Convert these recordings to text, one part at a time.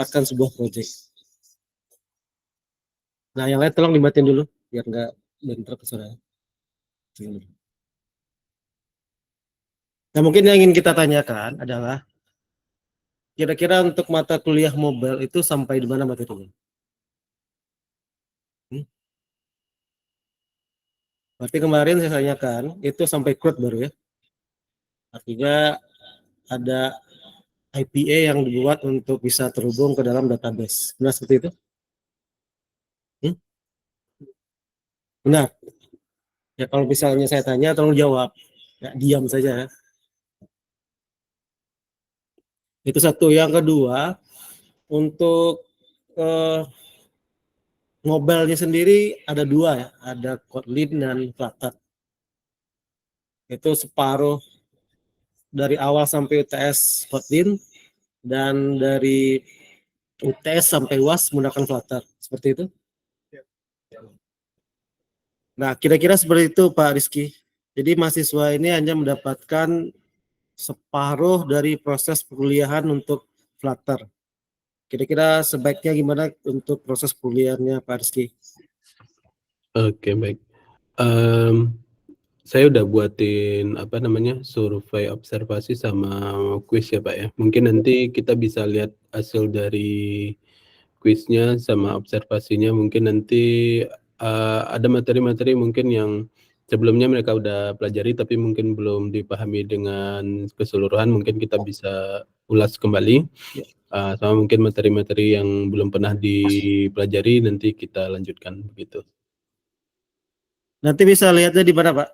akan sebuah project. Nah, yang lain tolong dimatiin dulu biar nggak bentrok ke suara. Nah, mungkin yang ingin kita tanyakan adalah kira-kira untuk mata kuliah mobile itu sampai di mana materinya? Berarti kemarin saya tanyakan itu sampai CRUD baru ya. Artinya ada IPA yang dibuat untuk bisa terhubung ke dalam database. Benar seperti itu? Benar. Ya kalau misalnya saya tanya, tolong jawab. Ya, diam saja. Itu satu. Yang kedua, untuk mobile-nya sendiri ada dua ya. Ada Kotlin dan Flutter. Itu separuh dari awal sampai UTS Kotlin dan dari UTS sampai UAS menggunakan Flutter. Seperti itu? Nah, kira-kira seperti itu Pak Rizky. Jadi mahasiswa ini hanya mendapatkan separuh dari proses perkuliahan untuk Flutter. Kira-kira sebaiknya gimana untuk proses kuliahnya Pak Rizky? Oke, baik. Saya udah buatin survei observasi sama kuis ya Pak ya. Mungkin nanti kita bisa lihat hasil dari kuisnya sama observasinya. Mungkin nanti ada materi-materi mungkin yang sebelumnya mereka udah pelajari tapi mungkin belum dipahami dengan keseluruhan. Mungkin kita bisa ulas kembali. Sama mungkin materi-materi yang belum pernah dipelajari nanti kita lanjutkan begitu. Nanti bisa lihatnya di mana Pak?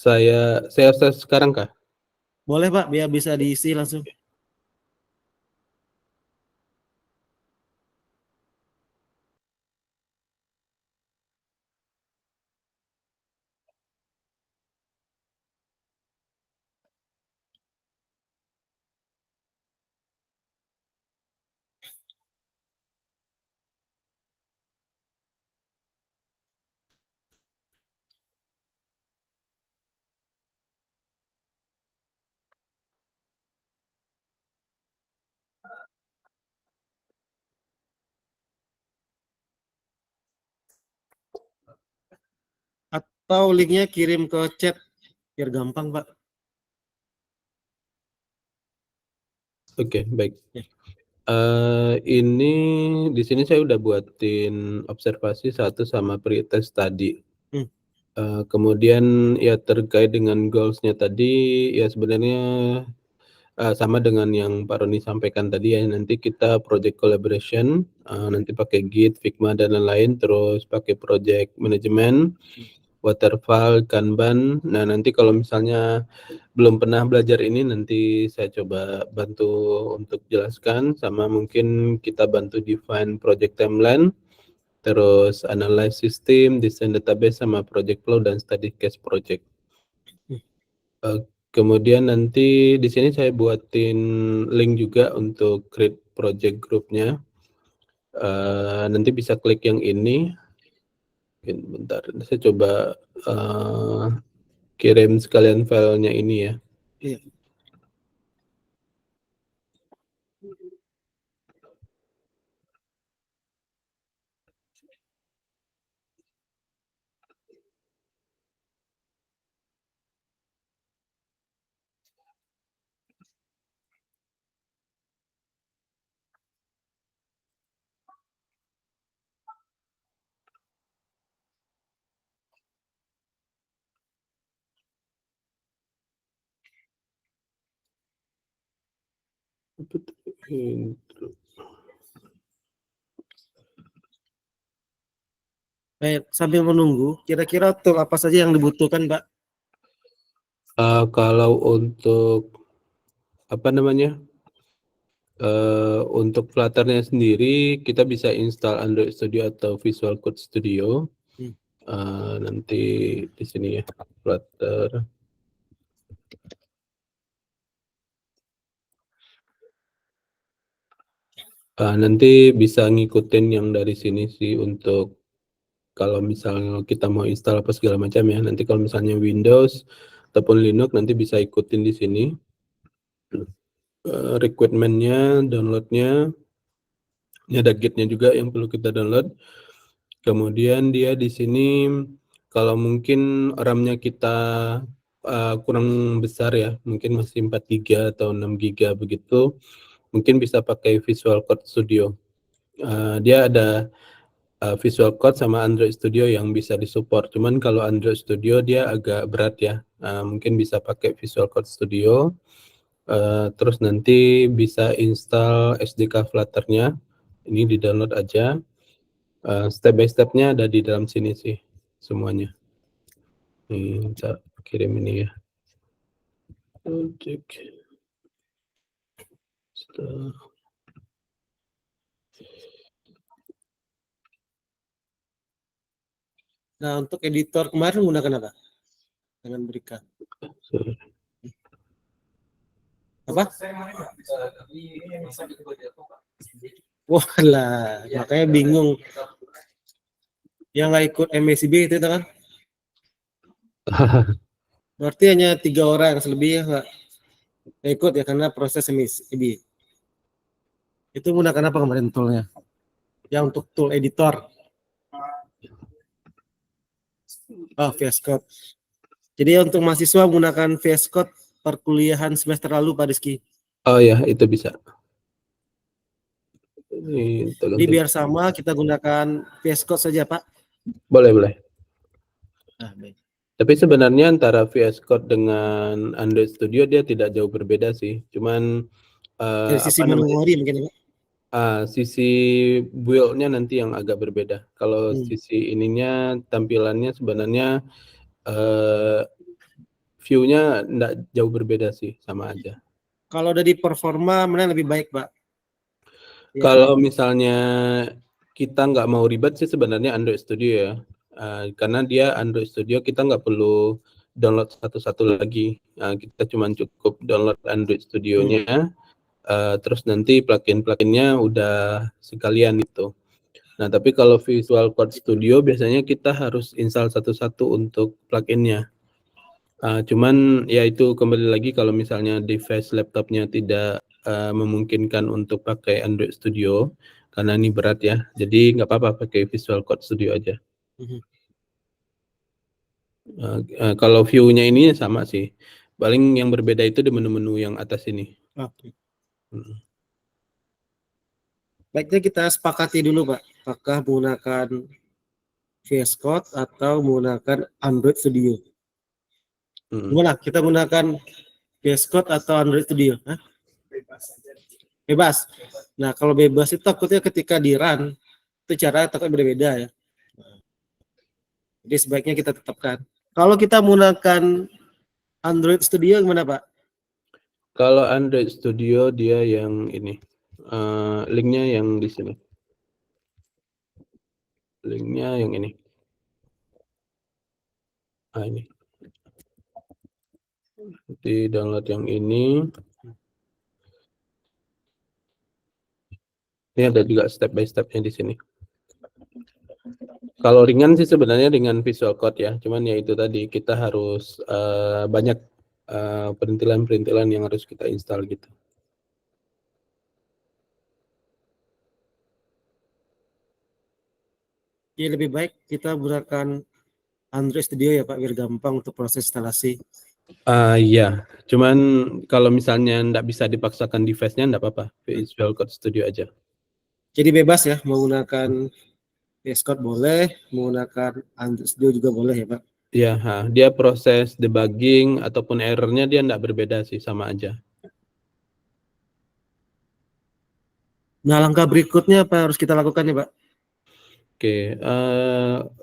Saya sekarang kah? Boleh Pak, biar bisa diisi langsung. Atau linknya kirim ke chat biar gampang Pak. Oke, baik. Ini di sini saya udah buatin observasi satu sama pretest tadi. Kemudian ya terkait dengan goals-nya tadi ya sebenarnya sama dengan yang Pak Roni sampaikan tadi ya, nanti kita project collaboration, nanti pakai Git, Figma dan lain-lain, terus pakai project management, waterfall, Kanban. Nah, nanti kalau misalnya belum pernah belajar ini nanti saya coba bantu untuk jelaskan, sama mungkin kita bantu define project timeline, terus analyze system, design database, sama project flow dan study case project. Kemudian nanti di sini saya buatin link juga untuk create project grupnya. Nanti bisa klik yang ini. Bentar, saya coba kirim sekalian filenya ini ya. Iya. Sambil menunggu, kira-kira tool apa saja yang dibutuhkan, Pak? Kalau untuk untuk Flutter-nya sendiri kita bisa install Android Studio atau Visual Code Studio. Nanti di sini ya Flutter. Nanti bisa ngikutin yang dari sini sih untuk kalau misalnya kita mau install apa segala macam ya. Nanti kalau misalnya Windows ataupun Linux nanti bisa ikutin di sini. requirement-nya, download-nya. Ini ada git-nya juga yang perlu kita download. Kemudian dia di sini kalau mungkin RAM-nya kita kurang besar ya, mungkin masih 4 GB atau 6 GB begitu, mungkin bisa pakai Visual Code Studio. Dia ada Visual Code sama Android Studio yang bisa disupport. Cuman kalau Android Studio dia agak berat ya. Mungkin bisa pakai Visual Code Studio. Terus nanti bisa install SDK Flutter-nya. Ini di-download aja. Step by step-nya ada di dalam sini sih semuanya. Ini saya kirim ini ya. Project. Nah, untuk editor kemarin menggunakan apa? Dengan berikan. Apa? Wah lah, makanya bingung. Yang nggak ikut MACB itu kan? Berarti hanya 3 orang, selebihnya nggak ikut ya karena proses MACB. Itu menggunakan apa kemarin toolnya? Yang untuk tool editor. VS Code. Jadi untuk mahasiswa menggunakan VS Code perkuliahan semester lalu, Pak Rizky. Oh ya, itu bisa. Jadi biar sama, kita gunakan VS Code saja, Pak. Boleh. Nah, baik. Tapi sebenarnya antara VS Code dengan Android Studio dia tidak jauh berbeda sih. Cuman dari sisi memori mungkin, Pak. Sisi build-nya nanti yang agak berbeda. Kalau sisi ininya tampilannya sebenarnya view-nya enggak jauh berbeda sih, sama aja. Kalau dari performa mana lebih baik, Pak? Kalau misalnya kita nggak mau ribet sih sebenarnya Android Studio ya. Karena dia Android Studio kita nggak perlu download satu-satu lagi. Kita cuma cukup download Android Studio-nya. Terus nanti plugin-pluginnya udah sekalian itu. Nah, tapi kalau Visual Code Studio biasanya kita harus install satu-satu untuk pluginnya. Cuman ya itu kembali lagi kalau misalnya device laptopnya tidak memungkinkan untuk pakai Android Studio karena ini berat ya, jadi nggak apa-apa pakai Visual Code Studio aja. Kalau view-nya ini sama sih, paling yang berbeda itu di menu-menu yang atas ini. Oke. Baiknya kita sepakati dulu, Pak, apakah menggunakan VS Code atau menggunakan Android Studio. Gimana? Kita menggunakan VS Code atau Android Studio? Bebas. Nah, kalau bebas itu takutnya ketika di run itu cara takutnya berbeda ya. Jadi sebaiknya kita tetapkan. Kalau kita menggunakan Android Studio gimana, Pak? Kalau Android Studio dia yang ini, linknya yang di sini. Linknya yang ini. Ini. Di download yang ini. Ini ada juga step by step-nya di sini. Kalau ringan sih sebenarnya dengan Visual Code ya, cuman ya itu tadi kita harus banyak perintilan-perintilan yang harus kita install gitu. Ya lebih baik kita gunakan Android Studio ya Pak, biar gampang untuk proses instalasi. Iya, cuman kalau misalnya nggak bisa dipaksakan device-nya nggak apa-apa, Visual Code Studio aja. Jadi bebas ya, menggunakan VS Code boleh, menggunakan Android Studio juga boleh ya Pak? Iya, dia proses debugging ataupun error-nya dia nggak berbeda sih, sama aja. Nah, langkah berikutnya apa harus kita lakukan ya Pak? Oke,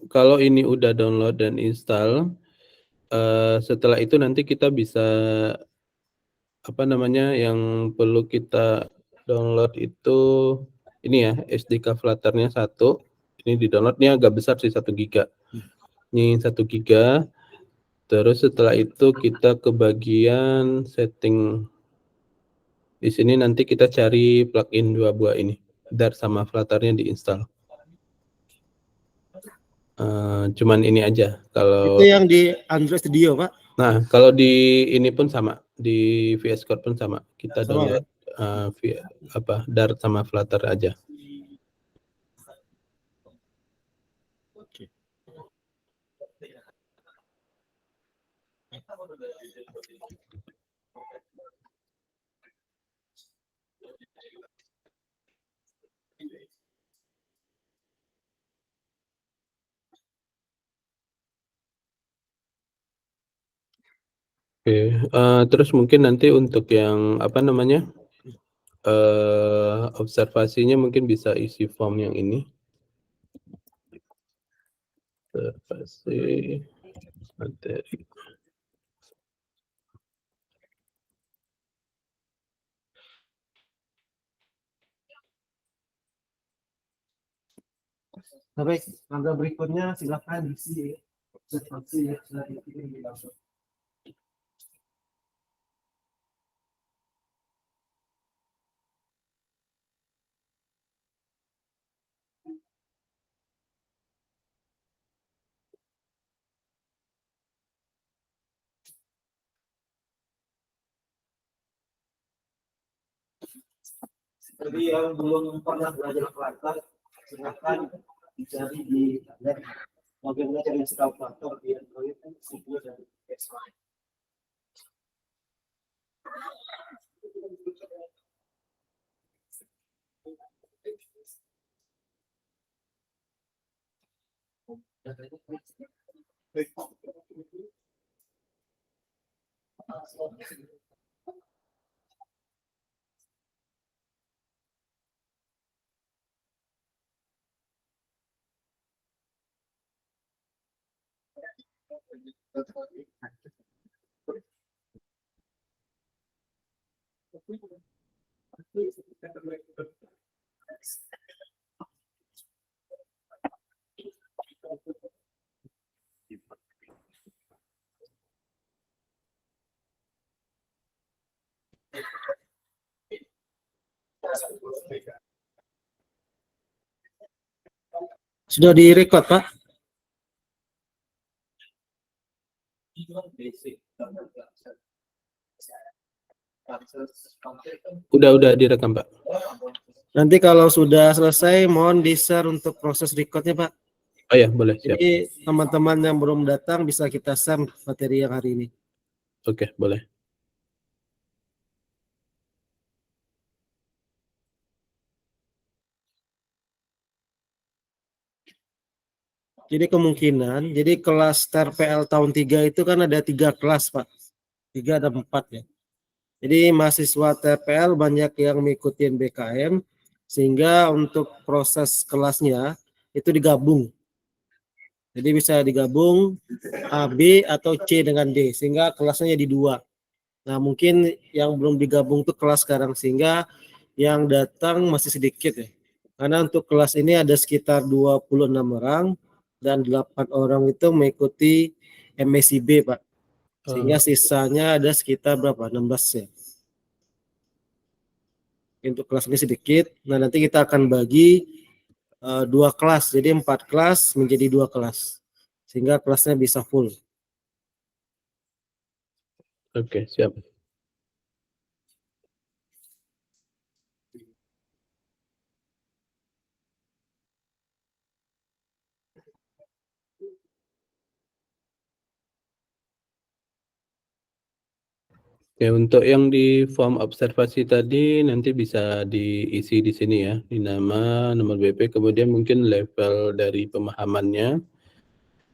kalau ini udah download dan install, setelah itu nanti kita bisa yang perlu kita download itu ini ya, SDK Flutter-nya 1. Ini di download, ini agak besar sih 1 GB. Ini 1 GB. Terus setelah itu kita ke bagian setting. Di sini nanti kita cari plugin 2 buah ini. Dart sama Flutter-nya diinstal. Cuman ini aja. Kalau itu yang di Android Studio Pak? Nah, kalau di ini pun sama, di VS Code pun sama. Kita download Dart sama Flutter aja. Oke. Oke, terus mungkin nanti untuk yang apa namanya, observasinya mungkin bisa isi form yang ini. Observasi materi. Baik, tangga berikutnya silakan isi observasi yang sudah dikirim di langsung. Jadi yang belum pernah belajar Flutter, silakan dicari di internet bagaimana cara install Flutter di Android, Google dan Xfce. Sudah direkod, Pak? Udah direkam, Pak. Nanti kalau sudah selesai, mohon di-share untuk proses recordnya, Pak. Oh ya, boleh, siap. Jadi teman-teman yang belum datang bisa kita share materi yang hari ini. Oke, boleh. Jadi kemungkinan, jadi kelas TRPL tahun 3 itu kan ada 3 kelas, Pak. 3 ada 4 ya. Jadi mahasiswa TRPL banyak yang mengikuti BKM, sehingga untuk proses kelasnya itu digabung. Jadi bisa digabung A, B, atau C dengan D, sehingga kelasnya jadi 2. Nah, mungkin yang belum digabung itu kelas sekarang, sehingga yang datang masih sedikit ya. Karena untuk kelas ini ada sekitar 26 orang, dan 8 orang itu mengikuti MACB, Pak. Sehingga sisanya ada sekitar berapa? 16 ya. Untuk kelas ini sedikit. Nah, nanti kita akan bagi 2 kelas. Jadi 4 kelas menjadi 2 kelas. Sehingga kelasnya bisa full. Oke, siap. Ya, untuk yang di form observasi tadi nanti bisa diisi di sini ya, di nama, nomor BP, kemudian mungkin level dari pemahamannya.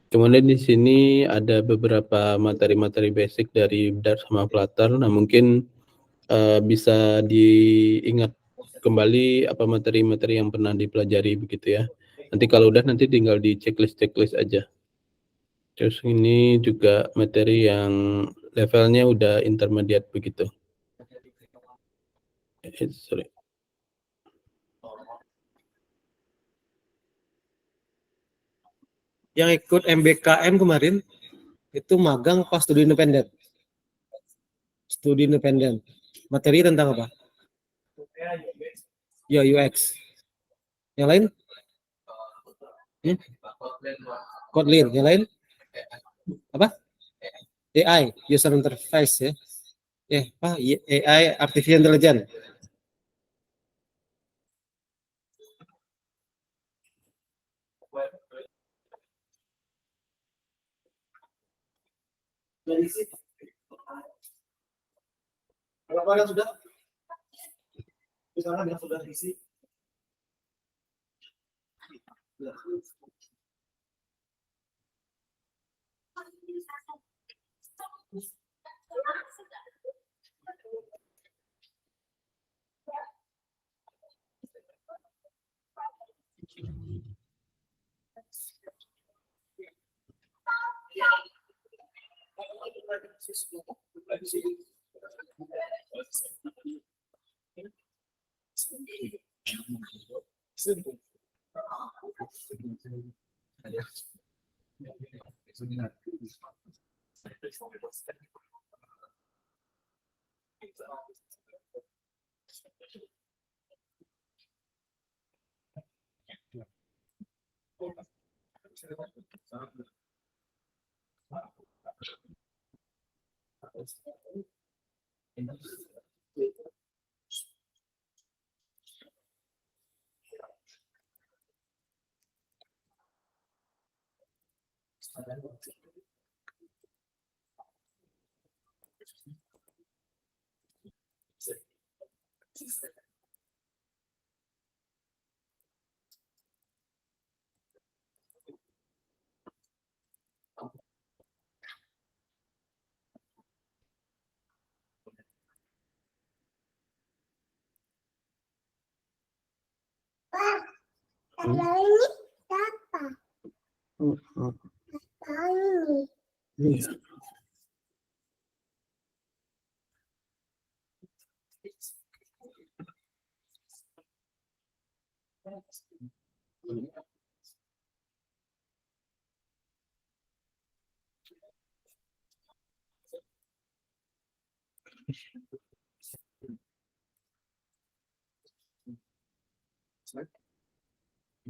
Kemudian di sini ada beberapa materi-materi basic dari Dart sama Flutter. Nah, mungkin bisa diingat kembali apa materi-materi yang pernah dipelajari begitu ya. Nanti kalau udah nanti tinggal di checklist aja. Terus ini juga materi yang levelnya udah intermediate begitu. Sorry. Yang ikut MBKM kemarin itu magang pas studi independen. Studi independen. Materi tentang apa? Ya, UX. Yang lain? Kotlin. Yang lain? Apa? AI, user interface ya. Apa? AI, artificial intelligence. Berapa yang sudah? Misalnya yang sudah diisi.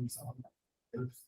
Ini siapa? Ini. Iya.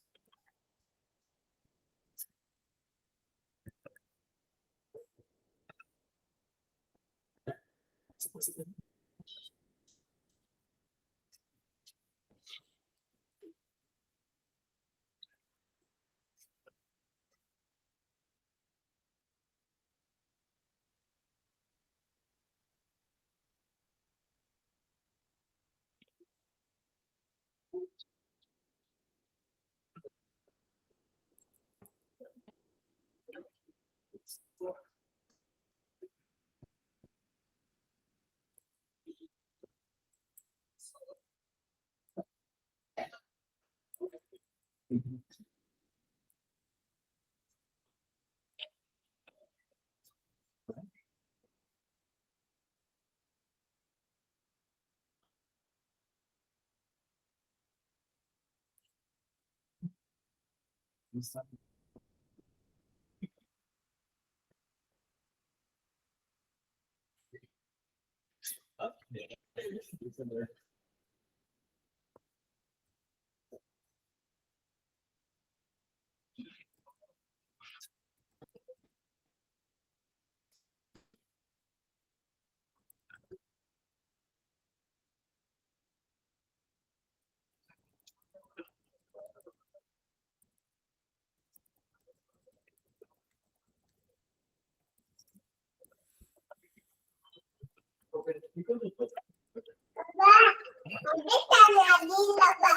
Nanti cari lagi Papa.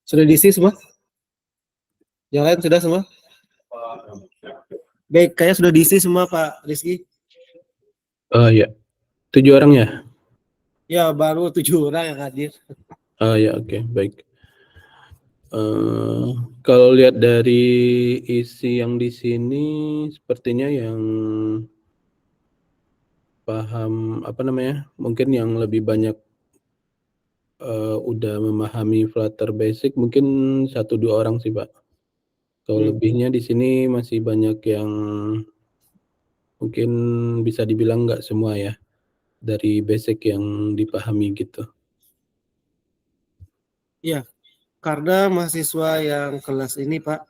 Sudah diisi semua? Yang lain sudah semua? Baik, kayaknya sudah diisi semua Pak Rizky. Ya. 7 orang ya? Ya, baru 7 orang yang hadir. Ya, oke, baik. Kalau lihat dari isi yang di sini, sepertinya yang paham, mungkin yang lebih banyak udah memahami Flutter Basic mungkin 1-2 orang sih, Pak. Kalau lebihnya di sini masih banyak yang mungkin bisa dibilang nggak semua ya, dari basic yang dipahami gitu. Iya, karena mahasiswa yang kelas ini Pak,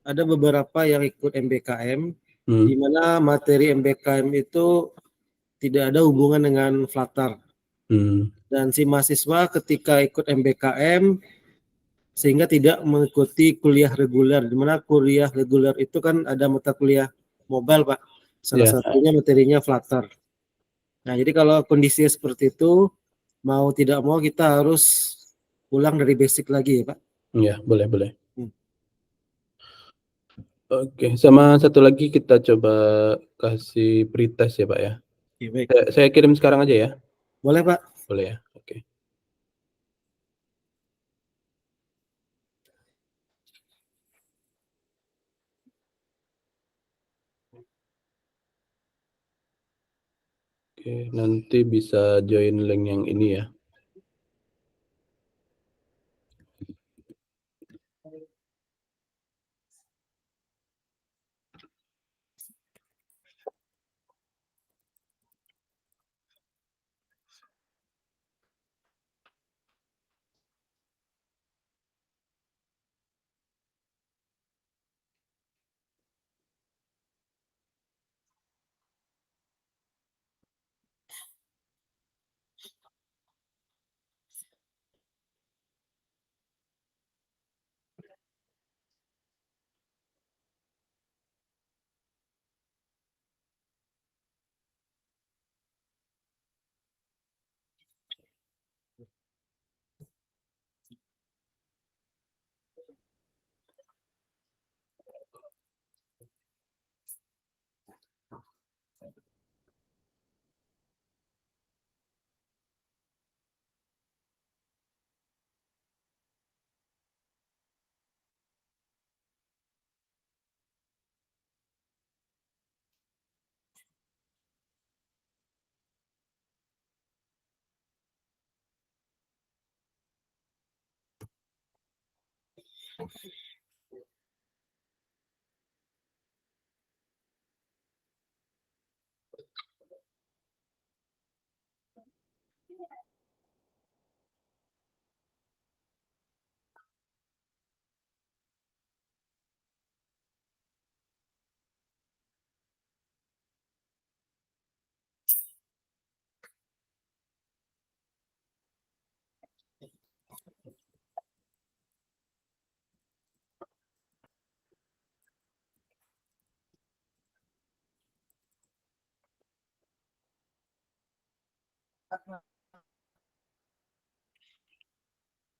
ada beberapa yang ikut MBKM, di mana materi MBKM itu tidak ada hubungan dengan Flutter. Hmm. Dan si mahasiswa ketika ikut MBKM sehingga tidak mengikuti kuliah reguler, di mana kuliah reguler itu kan ada mata kuliah mobile, Pak. Salah satunya materinya Flutter. Nah, jadi kalau kondisi seperti itu, mau tidak mau kita harus ulang dari basic lagi, ya, Pak. Ya, boleh. Hmm. Oke, sama satu lagi kita coba kasih pretest ya, Pak ya. Oke, baik. Saya kirim sekarang aja ya. Boleh, Pak. Boleh ya. Oke. Oke, nanti bisa join link yang ini ya.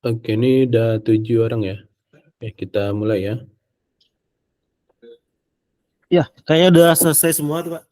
Oke, ini udah 7 orang ya. Oke, kita mulai ya. Ya, kayaknya udah selesai semua tuh, Pak.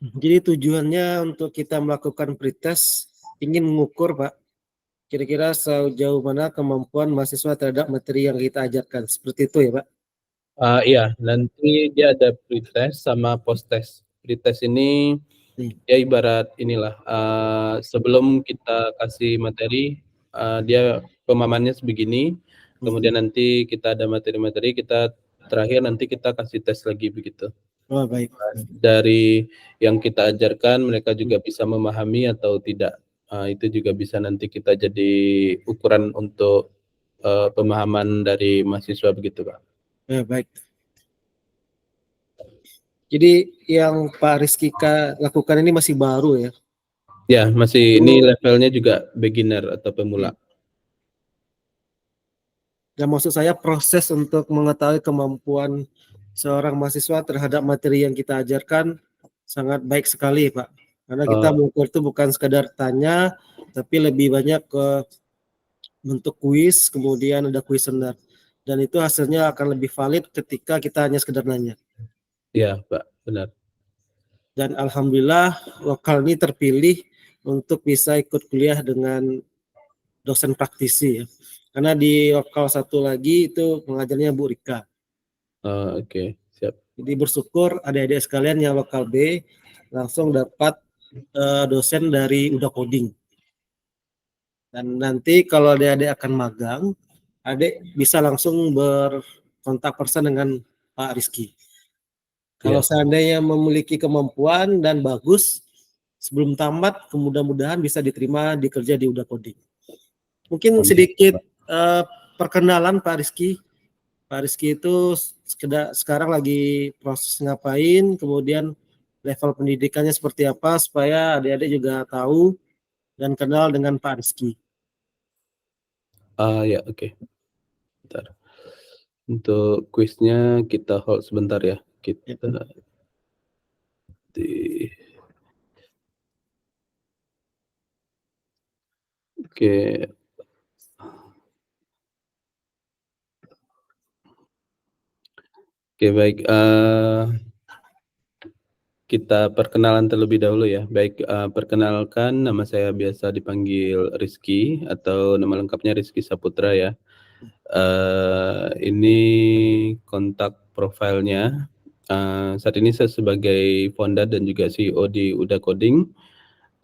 Jadi tujuannya untuk kita melakukan pretest ingin mengukur, Pak, kira-kira sejauh mana kemampuan mahasiswa terhadap materi yang kita ajarkan. Seperti itu ya, Pak? Iya, nanti dia ada pretest sama post-test. Pretest ini ya ibarat inilah, sebelum kita kasih materi, dia pemahamannya sebegini, kemudian nanti kita ada materi-materi, kita terakhir nanti kita kasih tes lagi begitu. Oh, baik. Dari yang kita ajarkan mereka juga bisa memahami atau tidak. Itu juga bisa nanti kita jadi ukuran untuk pemahaman dari mahasiswa begitu, Pak. Ya, baik. Jadi yang Pak Rizkika lakukan ini masih baru ya? Ya, masih ini levelnya juga beginner atau pemula. Dan maksud saya proses untuk mengetahui kemampuan seorang mahasiswa terhadap materi yang kita ajarkan sangat baik sekali, Pak. Karena kita mengukur itu bukan sekadar tanya, tapi lebih banyak ke bentuk kuis, kemudian ada kuesioner. Dan itu hasilnya akan lebih valid ketika kita hanya sekedar nanya. Iya, Pak, benar. Dan alhamdulillah lokal ini terpilih untuk bisa ikut kuliah dengan dosen praktisi ya. Karena di lokal satu lagi itu pengajarnya Bu Rika. Oke, siap. Jadi bersyukur adik-adik sekalian yang lokal B langsung dapat dosen dari Uda Coding. Dan nanti kalau adik-adik akan magang, adik bisa langsung berkontak person dengan Pak Rizky. Kalau seandainya memiliki kemampuan dan bagus, sebelum tamat, mudah-mudahan bisa diterima di kerja di Uda Coding. Mungkin sedikit perkenalan Pak Rizky. Pak Rizky itu sekarang lagi proses ngapain, kemudian level pendidikannya seperti apa, supaya adik-adik juga tahu dan kenal dengan Pak Rizky. Ya, oke. Bentar. Untuk kuisnya kita hold sebentar ya. Kita Oke. Oke, baik. Kita perkenalan terlebih dahulu ya. Baik, perkenalkan, nama saya biasa dipanggil Rizky atau nama lengkapnya Rizky Saputra ya. Ini kontak profilnya. Saat ini saya sebagai founder dan juga CEO di Uda Coding.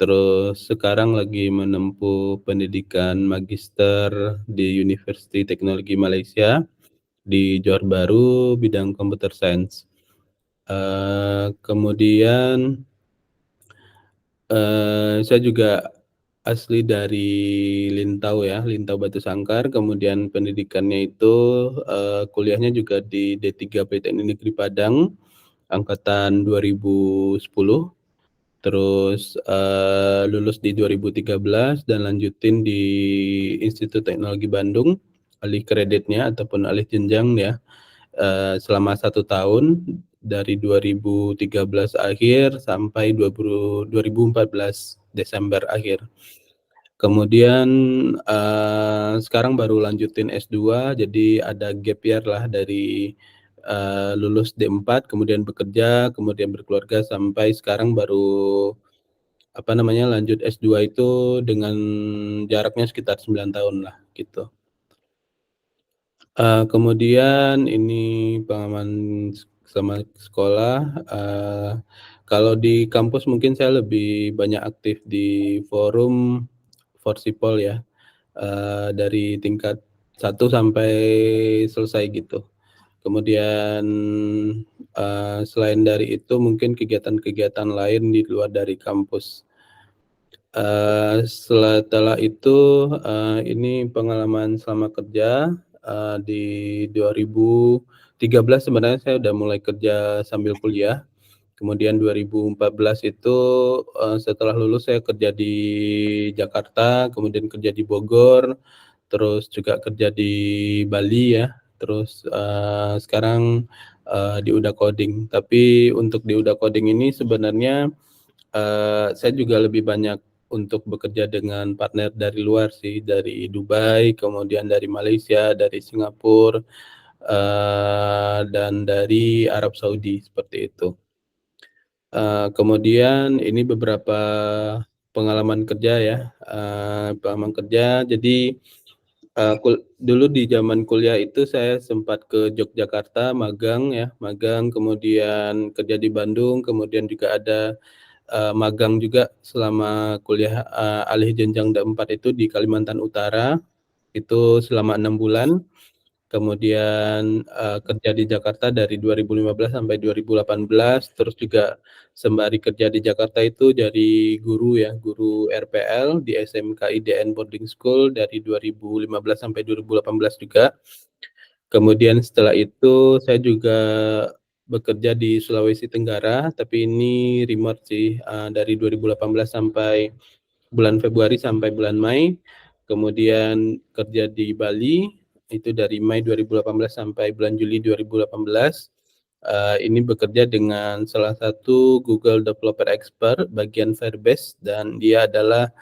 Terus sekarang lagi menempuh pendidikan magister di University Teknologi Malaysia di Johor Bahru bidang Computer Science. Kemudian saya juga asli dari Lintau ya, Lintau Batu Sangkar. Kemudian pendidikannya itu kuliahnya juga di D3 Politeknik Negeri Padang angkatan 2010. Terus lulus di 2013 dan lanjutin di Institut Teknologi Bandung, alih kreditnya ataupun alih jenjang ya, selama 1 tahun dari 2013 akhir sampai 2014 Desember akhir. Kemudian sekarang baru lanjutin S2, jadi ada gap year lah dari lulus D4, kemudian bekerja, kemudian berkeluarga sampai sekarang baru lanjut S2 itu dengan jaraknya sekitar 9 tahun lah gitu. Kemudian ini pengalaman sama sekolah, kalau di kampus mungkin saya lebih banyak aktif di forum Forsipol ya, dari tingkat 1 sampai selesai gitu. Kemudian selain dari itu mungkin kegiatan-kegiatan lain di luar dari kampus. Setelah itu ini pengalaman selama kerja di 2013 sebenarnya saya udah mulai kerja sambil kuliah. Kemudian 2014 itu setelah lulus saya kerja di Jakarta, kemudian kerja di Bogor, terus juga kerja di Bali ya. Terus sekarang di Uda Coding. Tapi untuk di Uda Coding ini sebenarnya saya juga lebih banyak untuk bekerja dengan partner dari luar sih, dari Dubai, kemudian dari Malaysia, dari Singapura, dan dari Arab Saudi seperti itu. Kemudian ini beberapa pengalaman kerja ya, pengalaman kerja. Jadi dulu di zaman kuliah itu saya sempat ke Yogyakarta magang ya, kemudian kerja di Bandung, kemudian juga ada magang juga selama kuliah alih jenjang D4 itu di Kalimantan Utara, itu selama 6 bulan. Kemudian kerja di Jakarta dari 2015 sampai 2018, terus juga sembari kerja di Jakarta itu jadi guru ya, guru RPL di SMK IDN Boarding School dari 2015 sampai 2018 juga. Kemudian setelah itu saya juga bekerja di Sulawesi Tenggara, tapi ini remote sih, dari 2018 sampai bulan Februari sampai bulan Mei. Kemudian kerja di Bali, itu dari Mei 2018 sampai bulan Juli 2018. Ini bekerja dengan salah satu Google Developer Expert bagian Firebase, dan dia adalah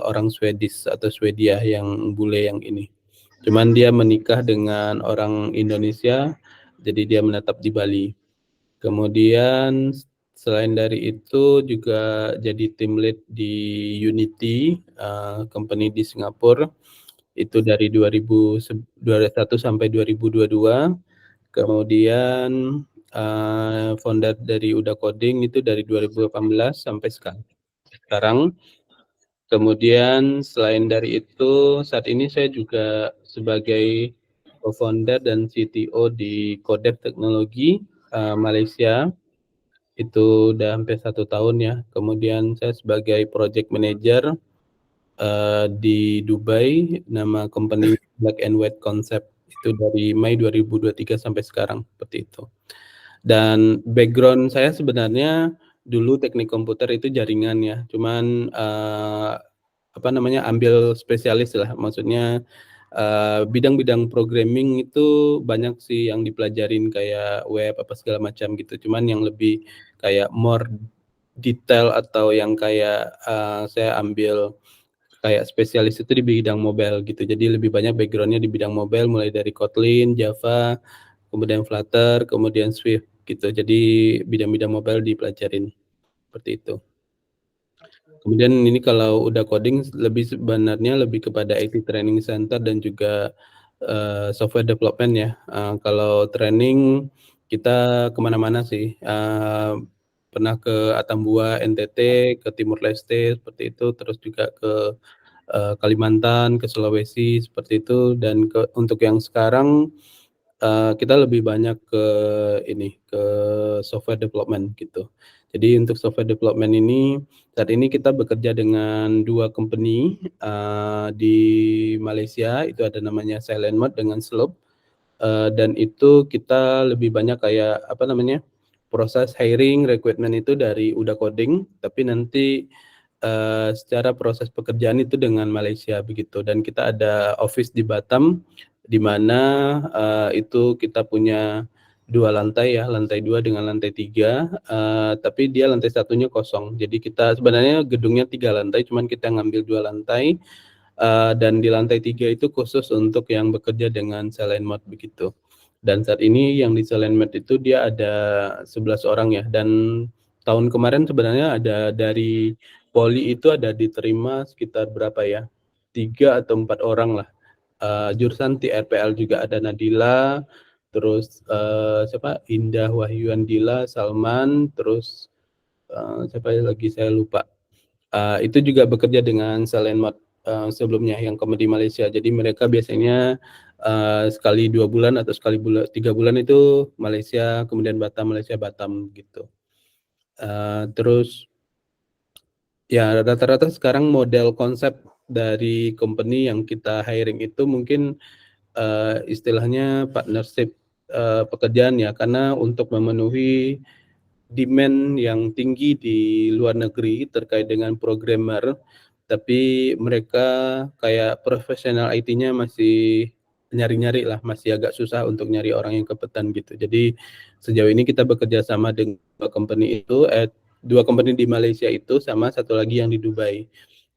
orang Swedish atau Swedia yang bule yang ini. Cuman dia menikah dengan orang Indonesia, jadi dia menetap di Bali. Kemudian selain dari itu juga jadi team lead di Unity, company di Singapura, itu dari 2021 sampai 2022. Kemudian founder dari Uda Coding itu dari 2018 sampai sekarang. Kemudian selain dari itu, saat ini saya juga sebagai co-founder dan CTO di Codev Teknologi Malaysia, itu udah hampir 1 tahun ya. Kemudian saya sebagai project manager di Dubai, nama company Black and White Concept, itu dari Mei 2023 sampai sekarang, seperti itu. Dan background saya sebenarnya dulu teknik komputer itu jaringan ya, cuman ambil spesialis lah, maksudnya bidang-bidang programming itu banyak sih yang dipelajarin kayak web apa segala macam gitu, cuman yang lebih kayak more detail atau yang kayak saya ambil kayak spesialis itu di bidang mobile gitu, jadi lebih banyak backgroundnya di bidang mobile, mulai dari Kotlin, Java, kemudian Flutter, kemudian Swift gitu, jadi bidang-bidang mobile dipelajarin seperti itu. Kemudian ini kalau udah coding sebenarnya lebih kepada IT training center dan juga software development ya. Kalau training kita kemana-mana sih, pernah ke Atambua, NTT, ke Timur Leste seperti itu, terus juga ke Kalimantan, ke Sulawesi seperti itu, dan untuk yang sekarang kita lebih banyak ke software development gitu. Jadi untuk software development ini, saat ini kita bekerja dengan 2 company di Malaysia, itu ada namanya Silent Mode dengan Slope, dan itu kita lebih banyak kayak proses hiring, recruitment itu dari Uda Coding, tapi nanti secara proses pekerjaan itu dengan Malaysia begitu, dan kita ada office di Batam, di mana itu kita punya 2 lantai ya, lantai 2 dengan lantai 3, tapi dia lantai satunya kosong. Jadi kita sebenarnya gedungnya 3 lantai, cuman kita ngambil 2 lantai, dan di lantai 3 itu khusus untuk yang bekerja dengan Silent Mode begitu. Dan saat ini yang di Silent Mode itu dia ada 11 orang ya, dan tahun kemarin sebenarnya ada dari Poli itu ada diterima sekitar berapa ya, 3 atau 4 orang lah. Jurusan TRPL juga ada Nadila, terus Indah Wahyuandila, Salman, terus siapa lagi saya lupa. Itu juga bekerja dengan Silent Mode sebelumnya yang komedi Malaysia. Jadi mereka biasanya sekali 2 bulan atau sekali 3 bulan itu Malaysia, kemudian Batam, Malaysia, Batam gitu. Terus ya rata-rata sekarang model konsep dari company yang kita hiring itu mungkin istilahnya partnership pekerjaan ya, karena untuk memenuhi demand yang tinggi di luar negeri terkait dengan programmer, tapi mereka kayak profesional IT-nya masih nyari-nyari lah, masih agak susah untuk nyari orang yang kompeten gitu. Jadi sejauh ini kita bekerja sama dengan 2 company itu, 2 company di Malaysia itu sama 1 lagi yang di Dubai.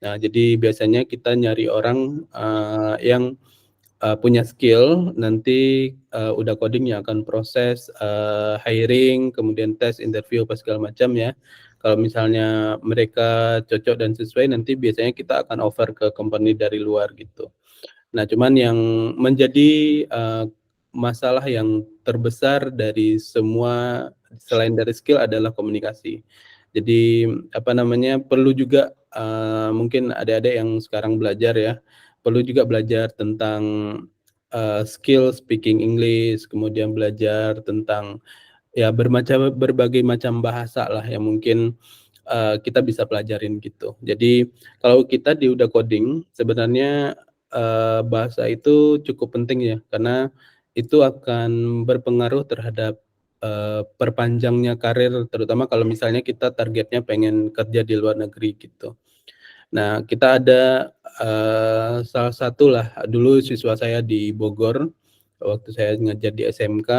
Nah, jadi biasanya kita nyari orang yang punya skill, nanti Uda Coding yang akan proses hiring, kemudian tes, interview apa segala macam ya. Kalau misalnya mereka cocok dan sesuai, nanti biasanya kita akan offer ke company dari luar gitu. Nah, cuman yang menjadi masalah yang terbesar dari semua selain dari skill adalah komunikasi. Jadi perlu juga mungkin adik-adik yang sekarang belajar ya, perlu juga belajar tentang skill speaking English, kemudian belajar tentang ya berbagai macam bahasa lah yang mungkin kita bisa pelajarin gitu. Jadi kalau kita di Uda Coding sebenarnya bahasa itu cukup penting ya, karena itu akan berpengaruh terhadap perpanjangnya karir, terutama kalau misalnya kita targetnya pengen kerja di luar negeri gitu. Nah, kita ada salah satu lah, dulu siswa saya di Bogor, waktu saya ngajar di SMK,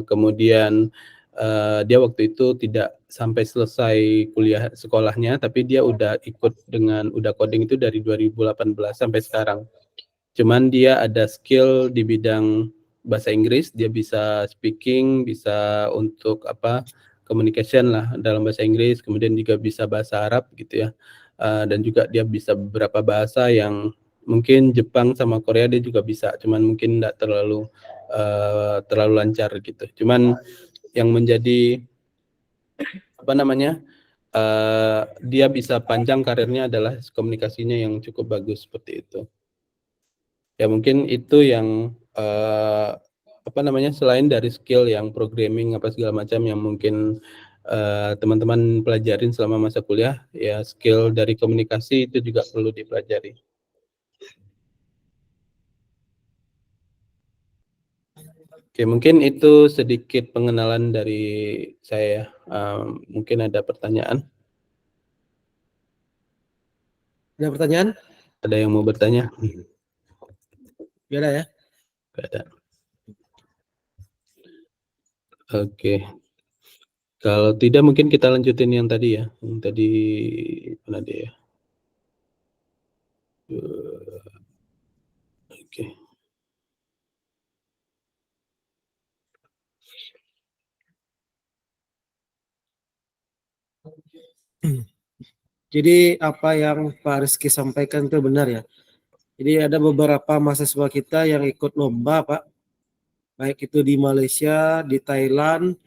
kemudian dia waktu itu tidak sampai selesai kuliah sekolahnya, tapi dia udah coding itu dari 2018 sampai sekarang. Cuman dia ada skill di bidang bahasa Inggris, dia bisa speaking, bisa untuk communication lah dalam bahasa Inggris, kemudian juga bisa bahasa Arab gitu ya. Dan juga dia bisa beberapa bahasa yang mungkin Jepang sama Korea dia juga bisa, cuman mungkin enggak terlalu lancar gitu. Cuman yang menjadi dia bisa panjang karirnya adalah komunikasinya yang cukup bagus seperti itu. Ya mungkin itu yang selain dari skill yang programming segala macam yang mungkin teman-teman pelajarin selama masa kuliah, ya skill dari komunikasi itu juga perlu dipelajari. Oke, mungkin itu sedikit pengenalan dari saya. Mungkin ada pertanyaan? Ada pertanyaan? Ada yang mau bertanya? Gak ada ya? Gak ada. Oke. Kalau tidak mungkin kita lanjutin yang tadi ya. Yang tadi mana dia ya? Oke. Jadi apa yang Pak Rizky sampaikan itu benar ya. Jadi ada beberapa mahasiswa kita yang ikut lomba Pak, baik itu di Malaysia, di Thailand.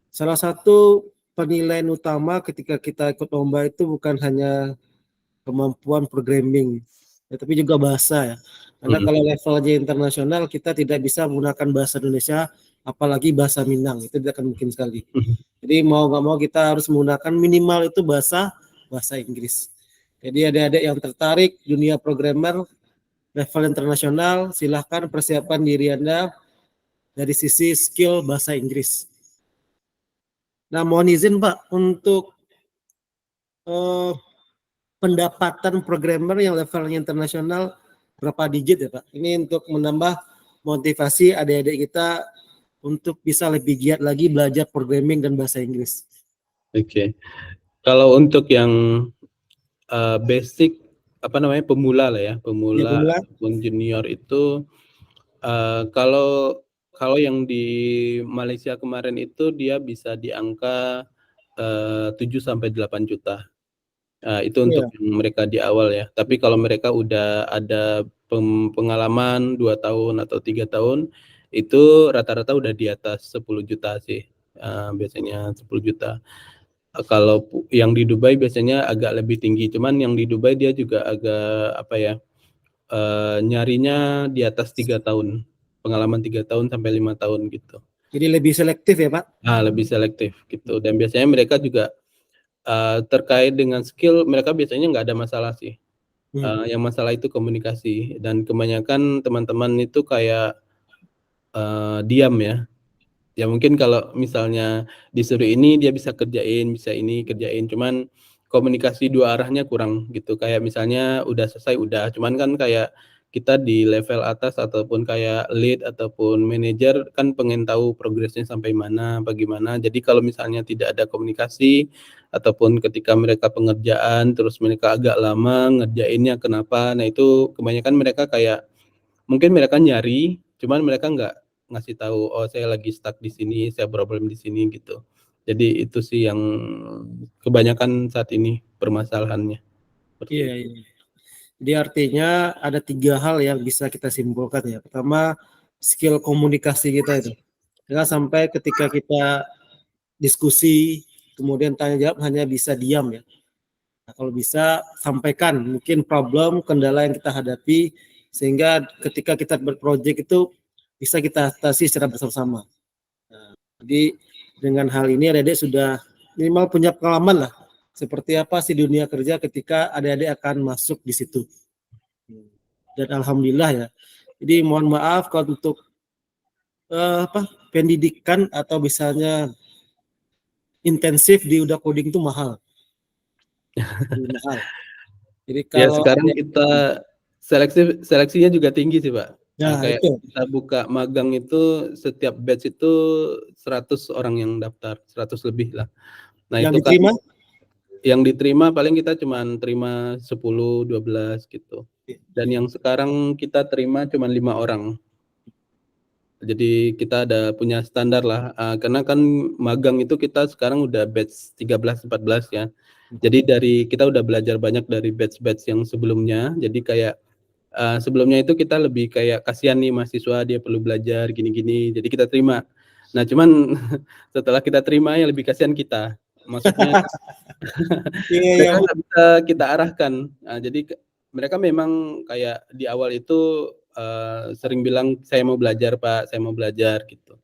Salah satu penilaian utama ketika kita ikut lomba itu bukan hanya kemampuan programming, tapi juga bahasa ya. Karena kalau levelnya internasional kita tidak bisa menggunakan bahasa Indonesia, apalagi bahasa Minang, itu tidak akan mungkin sekali. Jadi mau nggak mau kita harus menggunakan minimal itu bahasa Inggris. Jadi adik-adik yang tertarik dunia programmer level internasional, silahkan persiapkan diri Anda dari sisi skill bahasa Inggris. Nah, mohon izin Pak untuk pendapatan programmer yang levelnya internasional berapa digit ya Pak? Ini untuk menambah motivasi adik-adik kita untuk bisa lebih giat lagi belajar programming dan bahasa Inggris. Oke. Kalau untuk yang basic pemula lah ya, pemula ataupun junior itu kalau yang di Malaysia kemarin itu dia bisa di angka 7 sampai 8 juta. Itu untuk yang mereka di awal ya. Tapi kalau mereka udah ada pengalaman 2 tahun atau 3 tahun, itu rata-rata udah di atas 10 juta sih. Biasanya 10 juta. Kalau yang di Dubai biasanya agak lebih tinggi, cuman yang di Dubai dia juga agak nyarinya di atas 3 tahun, pengalaman 3 tahun sampai 5 tahun gitu. Jadi lebih selektif ya Pak? Lebih selektif gitu, dan biasanya mereka juga terkait dengan skill mereka biasanya nggak ada masalah sih. Yang masalah itu komunikasi, dan kebanyakan teman-teman itu kayak diam ya. Ya mungkin kalau misalnya disuruh ini dia bisa kerjain, bisa ini kerjain, cuman komunikasi dua arahnya kurang gitu. Kayak misalnya udah selesai udah, cuman kan kayak kita di level atas ataupun kayak lead ataupun manajer kan pengen tahu progresnya sampai mana, bagaimana. Jadi kalau misalnya tidak ada komunikasi ataupun ketika mereka pengerjaan terus mereka agak lama ngerjainnya kenapa, nah itu kebanyakan mereka kayak mungkin mereka nyari, cuman mereka nggak ngasih tahu, oh saya lagi stuck di sini, saya problem di sini gitu. Jadi itu sih yang kebanyakan saat ini permasalahannya. Iya. Jadi artinya ada 3 hal yang bisa kita simpulkan ya. Pertama, skill komunikasi kita itu. Jangan sampai ketika kita diskusi, kemudian tanya jawab hanya bisa diam ya. Nah, kalau bisa sampaikan mungkin problem, kendala yang kita hadapi, sehingga ketika kita berproject itu bisa kita atasi secara bersama-sama. Nah, jadi dengan hal ini adik-adik sudah minimal punya pengalaman lah seperti apa sih dunia kerja ketika adik-adik akan masuk di situ. Dan alhamdulillah ya. Jadi mohon maaf kalau untuk pendidikan atau misalnya intensif di Uda Coding itu mahal. Mahal. Jadi Ya kalau sekarang kita seleksinya juga tinggi sih Pak. Nah, Kayak itu kita buka magang itu setiap batch itu 100 orang yang daftar, 100 lebih lah. Nah, yang itu kan diterima. yang diterima paling kita cuman terima 10, 12 gitu. Dan yang sekarang kita terima cuman 5 orang. Jadi kita ada punya standar lah, karena kan magang itu kita sekarang udah batch 13, 14 ya. Jadi dari kita udah belajar banyak dari batch-batch yang sebelumnya. Jadi kayak sebelumnya itu kita lebih kayak kasihan nih mahasiswa dia perlu belajar gini-gini, jadi kita terima. Nah cuman setelah kita terima yang lebih kasihan kita. Maksudnya Iya, iya, mereka Bu. nggak bisa kita arahkan. Jadi mereka memang kayak di awal itu sering bilang saya mau belajar Pak, saya mau belajar gitu.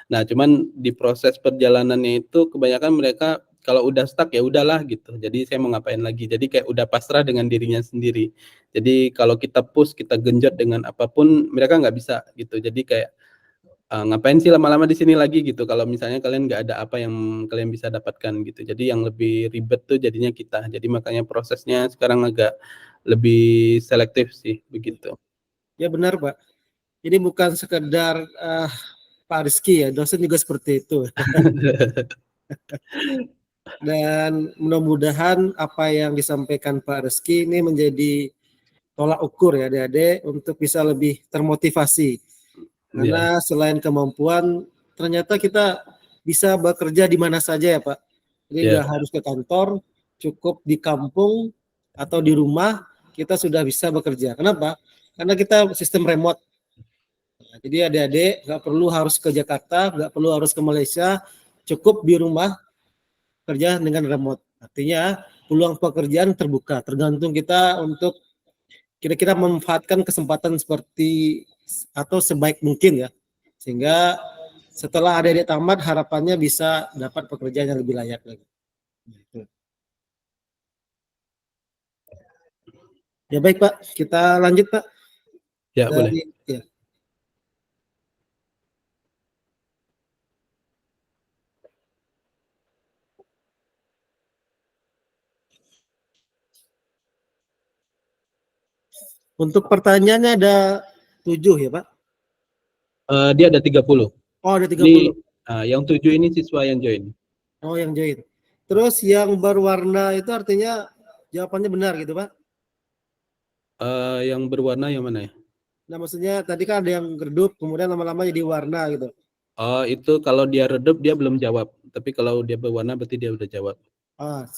Nah cuman di proses perjalanannya itu kebanyakan mereka kalau udah stuck ya udahlah gitu. Jadi saya mau ngapain lagi. Jadi kayak udah pasrah dengan dirinya sendiri. Jadi kalau kita push, kita genjot dengan apapun mereka nggak bisa gitu. Jadi kayak ngapain sih lama-lama di sini lagi gitu. Kalau misalnya kalian nggak ada apa yang kalian bisa dapatkan gitu. Jadi yang lebih ribet tuh jadinya kita. Jadi makanya prosesnya sekarang agak lebih selektif sih begitu. Ya benar, Pak. Ini bukan sekedar Pak Rizky ya, dosen juga seperti itu. Dan mudah-mudahan apa yang disampaikan Pak Rizky ini menjadi tolak ukur ya adik-adik untuk bisa lebih termotivasi. Iya, Karena selain kemampuan, ternyata kita bisa bekerja di mana saja ya Pak. Jadi iya, nggak harus ke kantor, cukup di kampung atau di rumah kita sudah bisa bekerja. Kenapa? Karena kita sistem remote. Nah, jadi adik-adik nggak perlu harus ke Jakarta, nggak perlu harus ke Malaysia, cukup di rumah kerja dengan remote. Artinya peluang pekerjaan terbuka, tergantung kita untuk kira-kira memanfaatkan kesempatan seperti atau sebaik mungkin ya. Sehingga setelah adik-adik tamat harapannya bisa dapat pekerjaan yang lebih layak lagi. Gitu. Ya baik Pak, kita lanjut Pak. ya boleh. Ya. Untuk pertanyaannya ada 7 ya Pak? Dia ada 30. Oh ada Ini 30. yang 7 ini siswa yang join. Oh yang join. Terus yang berwarna itu artinya jawabannya benar gitu Pak? Yang berwarna yang mana ya? Nah maksudnya tadi kan ada yang redup kemudian lama-lama jadi warna gitu. Oh, itu kalau dia redup dia belum jawab. Tapi kalau dia berwarna berarti dia udah jawab. Ah,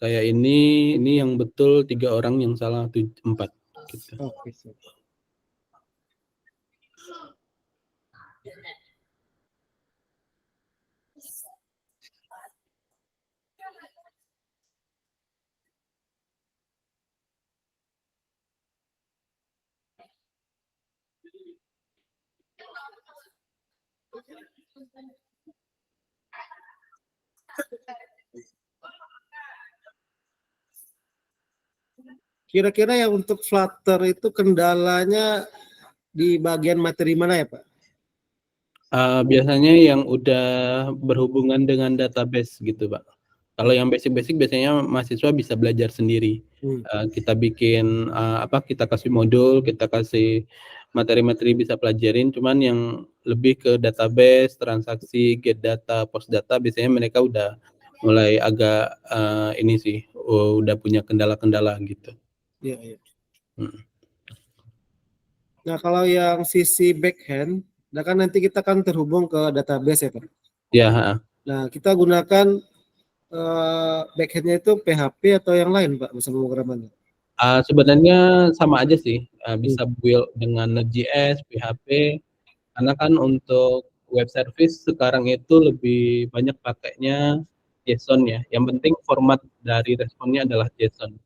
Kayak ini yang betul 3 orang, yang salah 4 gitu. oke. Kira-kira yang untuk Flutter itu kendalanya di bagian materi mana ya Pak? Biasanya yang udah berhubungan dengan database gitu, Pak. Kalau yang basic-basic biasanya mahasiswa bisa belajar sendiri. Kita bikin kita kasih modul, kita kasih materi-materi bisa pelajarin. Cuman yang lebih ke database, transaksi, get data, post data, biasanya mereka udah mulai agak ini sih, udah punya kendala-kendala gitu. Iya, iya. Nah kalau yang sisi backhand, nah kan nanti kita kan terhubung ke database ya Pak. Ya, Nah kita gunakan backhandnya itu PHP atau yang lain Pak bisa pemrogramannya? sebenarnya sama aja sih, bisa build dengan Node.js, PHP, karena kan untuk web service sekarang itu lebih banyak pakainya JSON ya. Yang penting format dari responnya adalah JSON.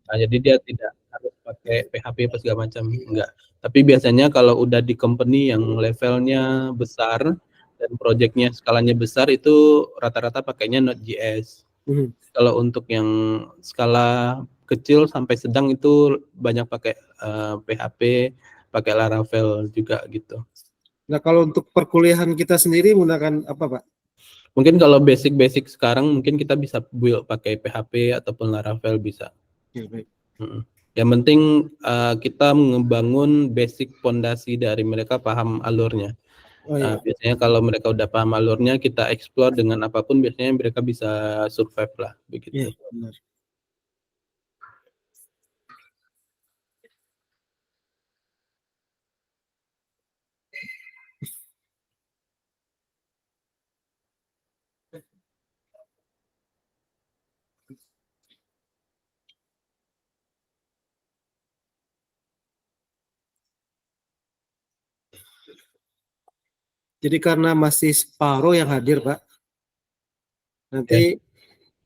Jadi dia tidak harus pakai PHP apa segala macam, enggak. Tapi biasanya kalau udah di company yang levelnya besar dan projectnya skalanya besar itu rata-rata pakainya Node.js. Kalau untuk yang skala kecil sampai sedang itu banyak pakai PHP, pakai Laravel juga gitu. Nah kalau untuk perkuliahan kita sendiri menggunakan apa Pak? Mungkin kalau basic-basic sekarang mungkin kita bisa build pakai PHP ataupun Laravel bisa. Ya, baik. Yang penting kita ngebangun basic pondasi dari mereka paham alurnya. Oh iya. Biasanya kalau mereka udah paham alurnya, kita explore dengan apapun, biasanya mereka bisa survive lah, begitu. Iya, benar. Jadi karena masih separuh yang hadir, Pak. Nanti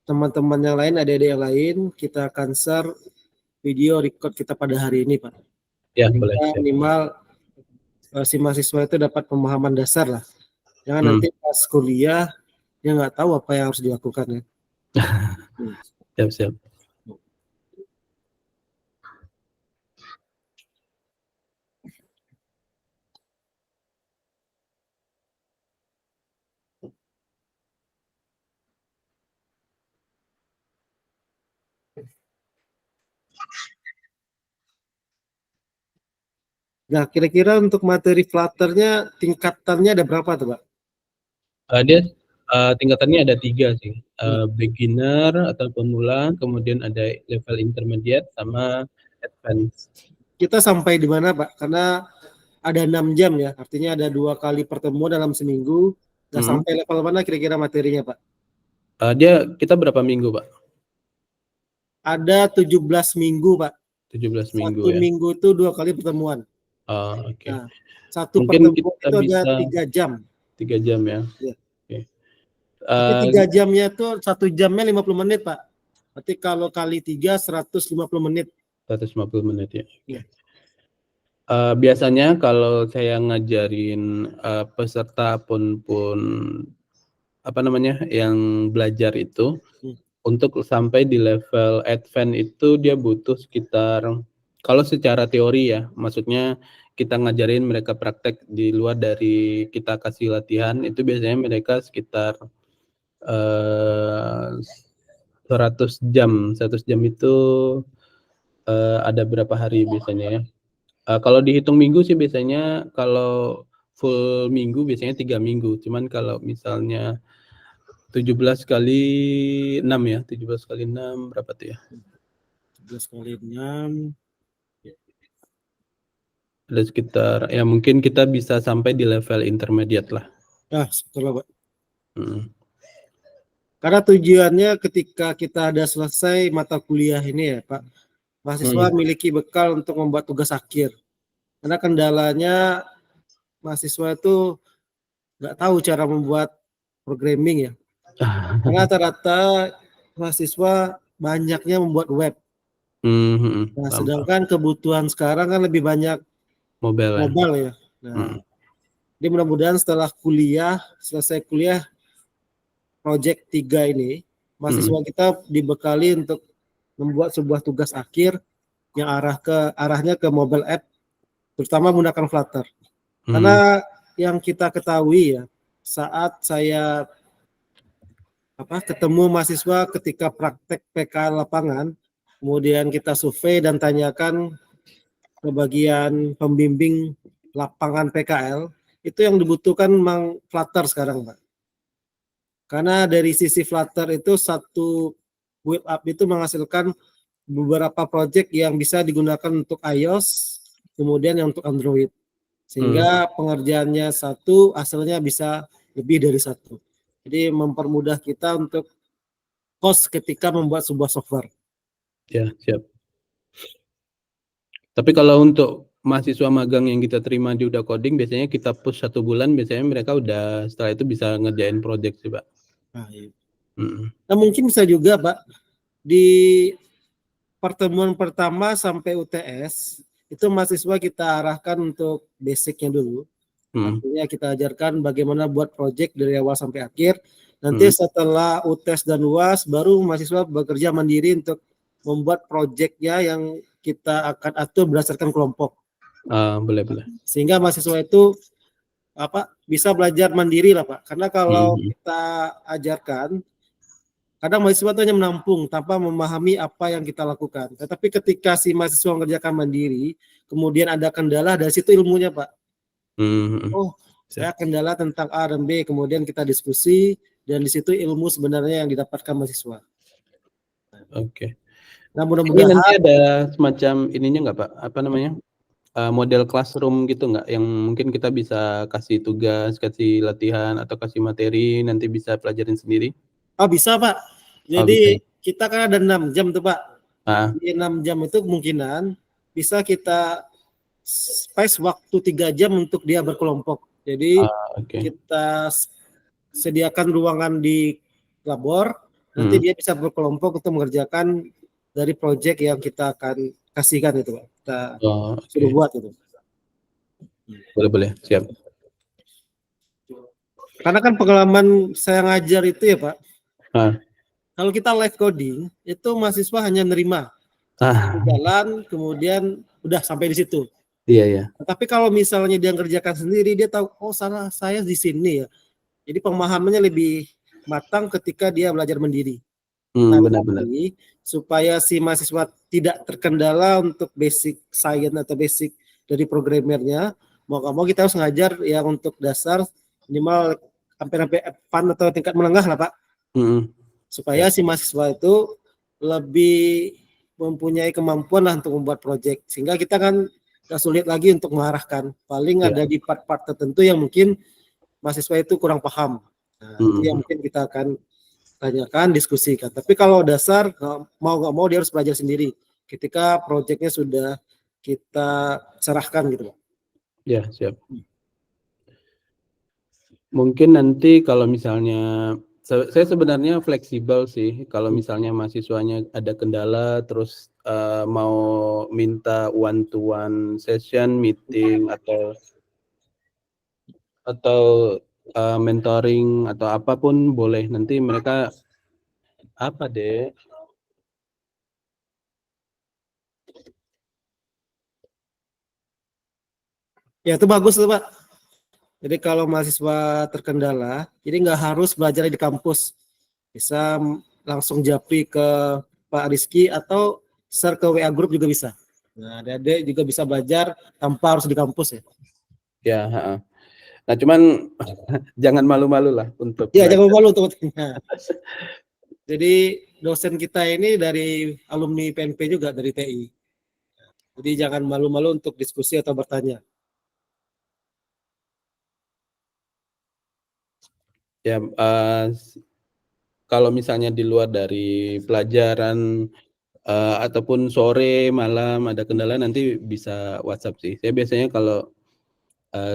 teman-teman yang lain, adik-adik yang lain, kita akan share video record kita pada hari ini, Pak. Ya, boleh. Sehingga minimal si mahasiswa itu dapat pemahaman dasar lah. Jangan nanti pas kuliah dia nggak tahu apa yang harus dilakukan ya. Siap. Nah, kira-kira untuk materi Flutter-nya tingkatannya ada berapa tuh, Pak? Dia tingkatannya ada 3 sih. Beginner atau pemula, kemudian ada level intermediate sama advance. Kita sampai di mana, Pak? Karena ada 6 jam ya, artinya ada 2 kali pertemuan dalam seminggu. Nah, sampai level mana kira-kira materinya, Pak? Kita berapa minggu, Pak? Ada 17 minggu, Pak. 17 minggu 1 ya. minggu itu 2 kali pertemuan. Oke. Nah, satu Mungkin pertemuan kita itu bisa ada 3 jam. 3 jam ya. Iya. Oke. Tapi 3 jamnya itu 1 jamnya 50 menit, Pak. Berarti kalau kali 3 150 menit. 150 menit ya. Iya. Biasanya kalau saya ngajarin peserta pun apa namanya yang belajar itu, untuk sampai di level advance itu dia butuh sekitar, kalau secara teori ya, maksudnya kita ngajarin mereka praktek di luar dari kita kasih latihan, itu biasanya mereka sekitar 100 jam. 100 jam itu ada berapa hari biasanya ya? Kalau dihitung minggu sih biasanya, kalau full minggu biasanya 3 minggu. Cuman kalau misalnya 17 kali 6 ya, 17 kali 6 berapa tuh ya? 17 kali 6. Ada sekitar, ya mungkin kita bisa sampai di level intermediate lah. Nah, setelah Pak. Karena tujuannya ketika kita ada selesai mata kuliah ini ya Pak, mahasiswa memiliki bekal untuk membuat tugas akhir. Karena kendalanya mahasiswa itu nggak tahu cara membuat programming ya. Karena rata-rata mahasiswa banyaknya membuat web. Nah, sedangkan kebutuhan sekarang kan lebih banyak mobile ya. Nah, jadi mudah-mudahan setelah selesai kuliah project 3 ini, mahasiswa kita dibekali untuk membuat sebuah tugas akhir yang arahnya ke mobile app, terutama menggunakan Flutter. Karena yang kita ketahui ya, saat saya ketemu mahasiswa ketika praktek PKL lapangan, kemudian kita survei dan tanyakan ke bagian pembimbing lapangan PKL, itu yang dibutuhkan memang Flutter sekarang, Pak. Karena dari sisi Flutter itu satu web app itu menghasilkan beberapa project yang bisa digunakan untuk iOS, kemudian yang untuk Android. Sehingga pengerjaannya satu, hasilnya bisa lebih dari satu. Jadi mempermudah kita untuk cost ketika membuat sebuah software. Ya, siap. Tapi kalau untuk mahasiswa magang yang kita terima di Udah Coding, biasanya kita push 1 bulan, biasanya mereka udah setelah itu bisa ngerjain project sih, Pak. Nah, iya. Nah, mungkin bisa juga, Pak, di pertemuan pertama sampai UTS, itu mahasiswa kita arahkan untuk basicnya dulu. Artinya kita ajarkan bagaimana buat project dari awal sampai akhir. Nanti setelah UTS dan UAS, baru mahasiswa bekerja mandiri untuk membuat projectnya yang kita akan atur berdasarkan kelompok. Boleh. Sehingga mahasiswa itu bisa belajar mandiri lah Pak. Karena kalau kita ajarkan, Kadang mahasiswa itu hanya menampung tanpa memahami apa yang kita lakukan. Tetapi ketika si mahasiswa mengerjakan mandiri, kemudian ada kendala, dari situ ilmunya, Pak. Oh, saya kendala tentang A dan B, kemudian kita diskusi, dan di situ ilmu sebenarnya yang didapatkan mahasiswa. Oke. Nah, Ini mudah-mudahan nanti ada semacam ininya nggak Pak? Apa namanya? Model classroom gitu nggak? Yang mungkin kita bisa kasih tugas, kasih latihan, atau kasih materi, nanti bisa pelajarin sendiri? bisa, Pak. Oh, bisa ya? Jadi kita kan ada 6 jam tuh, Pak. Ah, Di 6 jam itu kemungkinan bisa kita space waktu 3 jam untuk dia berkelompok. Jadi oke. kita sediakan ruangan di labor, nanti dia bisa berkelompok untuk mengerjakan dari proyek yang kita akan kasihkan itu, Pak. Kita suruh buat itu. Boleh, siap. Karena kan pengalaman saya ngajar itu ya, Pak. Ah. Kalau kita live coding, itu mahasiswa hanya nerima. Jalan, kemudian udah sampai di situ. Iya. Tapi kalau misalnya dia ngerjakan sendiri, dia tahu, oh salah saya di sini ya. Jadi pemahamannya lebih matang ketika dia belajar mandiri. Nah, Benar-benar. supaya si mahasiswa tidak terkendala untuk basic science atau basic dari programmernya, mau nggak mau kita harus ngajar yang untuk dasar minimal sampai advance atau tingkat menengah lah, Pak. Supaya si mahasiswa itu lebih mempunyai kemampuan lah untuk membuat proyek, sehingga kita kan gak sulit lagi untuk mengarahkan. Paling ada di part-part tertentu yang mungkin mahasiswa itu kurang paham. Nah, itu yang mungkin kita akan tanyakan, diskusikan. Tapi kalau dasar mau nggak mau dia harus belajar sendiri ketika proyeknya sudah kita serahkan gitu, Pak. Ya, siap. Mungkin nanti kalau misalnya saya sebenarnya fleksibel sih, kalau misalnya mahasiswanya ada kendala terus mau minta one to one session meeting atau mentoring atau apapun boleh, nanti mereka apa deh? Ya itu bagus tuh, Pak. Jadi kalau mahasiswa terkendala, jadi nggak harus belajar di kampus, bisa langsung japri ke Pak Rizky atau share ke WA group juga bisa. Nah, adik-adik juga bisa belajar tanpa harus di kampus ya. Ya, nah cuman jangan malu-malu lah untuk ya, jangan malu untuk jadi dosen kita ini dari alumni PNP juga, dari TI. Jadi jangan malu-malu untuk diskusi atau bertanya. Ya, kalau misalnya di luar dari pelajaran ataupun sore malam ada kendala, nanti bisa WhatsApp sih. Saya biasanya kalau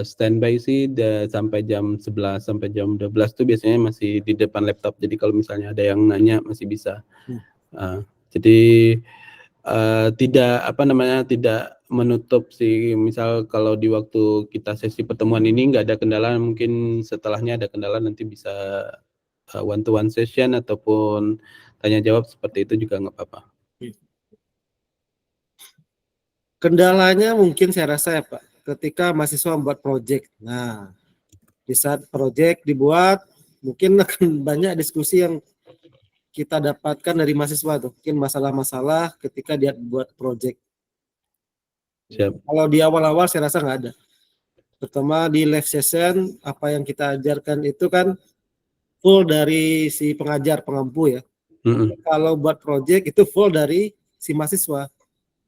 standby sih sampai jam 11 sampai jam 12 tuh biasanya masih di depan laptop. Jadi kalau misalnya ada yang nanya masih bisa. Jadi tidak menutup sih. Misal kalau di waktu kita sesi pertemuan ini nggak ada kendala, mungkin setelahnya ada kendala, nanti bisa one to one session ataupun tanya jawab seperti itu juga nggak apa-apa. Kendalanya mungkin saya rasa ya, Pak, ketika mahasiswa membuat proyek. Nah, di saat proyek dibuat, mungkin akan banyak diskusi yang kita dapatkan dari mahasiswa tuh, mungkin masalah-masalah ketika dia buat proyek. Kalau di awal-awal saya rasa nggak ada. Pertama di live session, apa yang kita ajarkan itu kan full dari si pengajar, pengampu ya. Kalau buat proyek itu full dari si mahasiswa.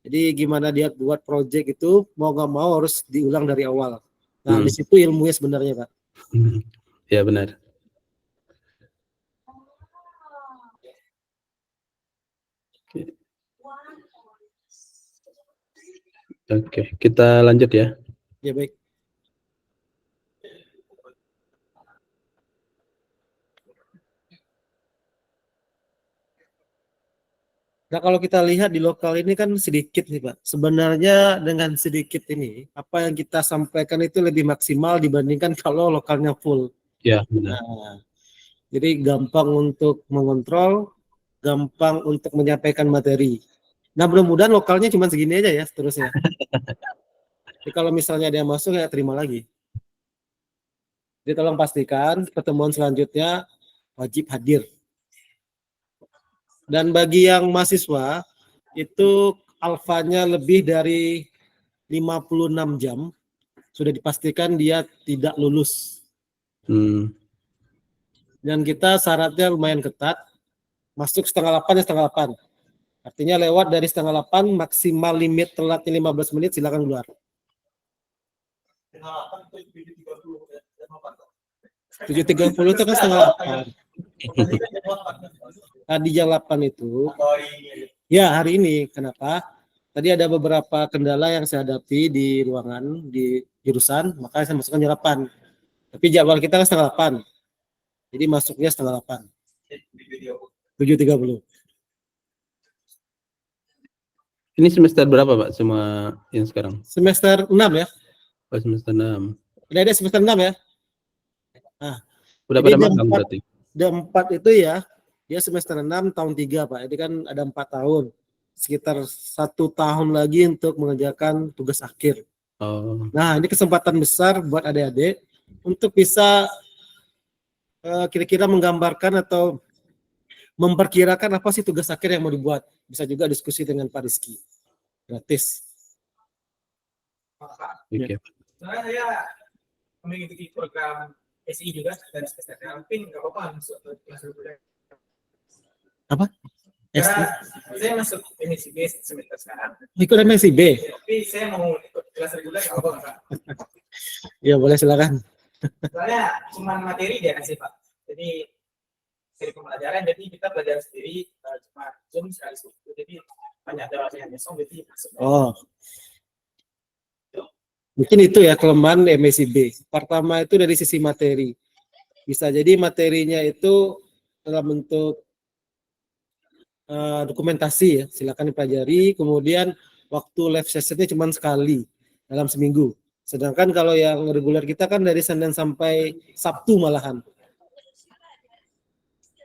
Jadi gimana dia buat proyek itu mau nggak mau harus diulang dari awal. Nah, di situ ilmunya sebenarnya, Pak. Ya, benar. Oke, kita lanjut ya. Ya, baik. Nah, kalau kita lihat di lokal ini kan sedikit nih, Pak. Sebenarnya dengan sedikit ini, apa yang kita sampaikan itu lebih maksimal dibandingkan kalau lokalnya full. Ya, benar. Nah, jadi gampang untuk mengontrol, gampang untuk menyampaikan materi. Nah, mudah-mudahan lokalnya cuma segini aja ya seterusnya. Jadi kalau misalnya ada yang masuk, ya terima lagi. Jadi tolong pastikan pertemuan selanjutnya wajib hadir. Dan bagi yang mahasiswa itu alfanya lebih dari 56 jam sudah dipastikan dia tidak lulus. Dan kita syaratnya lumayan ketat, masuk setengah 8 ya setengah 8. Artinya lewat dari setengah 8 maksimal limit telatnya 15 menit silakan keluar. 7.30 itu kan setengah 8. Tadi jam 8 itu. Ya hari ini. Kenapa? Tadi ada beberapa kendala yang saya hadapi di ruangan, di jurusan, makanya saya masukkan jam 8. Tapi jadwal kita kan setengah 8. Jadi masuknya setengah 8. 7.30. Ini semester berapa Pak semua yang sekarang? Semester 6 ya. Oh, semester 6. Ada semester 6 ya. Nah, Udah jadi pada magang berarti? D4 itu ya, dia semester 6 tahun 3 Pak. Jadi kan ada 4 tahun. Sekitar 1 tahun lagi untuk mengerjakan tugas akhir. Oh. Nah, ini kesempatan besar buat adik-adik untuk bisa kira-kira menggambarkan atau memperkirakan apa sih tugas akhir yang mau dibuat. Bisa juga diskusi dengan Pak Rizky. Gratis. Oke. Sebenarnya saya mengikuti program SI juga dan semester mungkin nggak apa-apa masuk ke kelas reguler. Apa? Karena saya masuk MSIB semester sekarang. Ikut MSIB? Tapi saya mau ikut kelas reguler nggak apa-apa. Ya boleh silakan. Soalnya cuma materi dia kasih Pak. Jadi seri pembelajaran jadi kita belajar sendiri cuma Zoom sekali seminggu. Jadi banyak dalamnya besok jadi masuk. Oh. Mungkin itu ya kelemahan MSIB. Pertama itu dari sisi materi. Bisa jadi materinya itu dalam bentuk dokumentasi ya, silakan dipelajari. Kemudian waktu live sessionnya cuma sekali dalam seminggu. Sedangkan kalau yang reguler kita kan dari Senin sampai Sabtu malahan.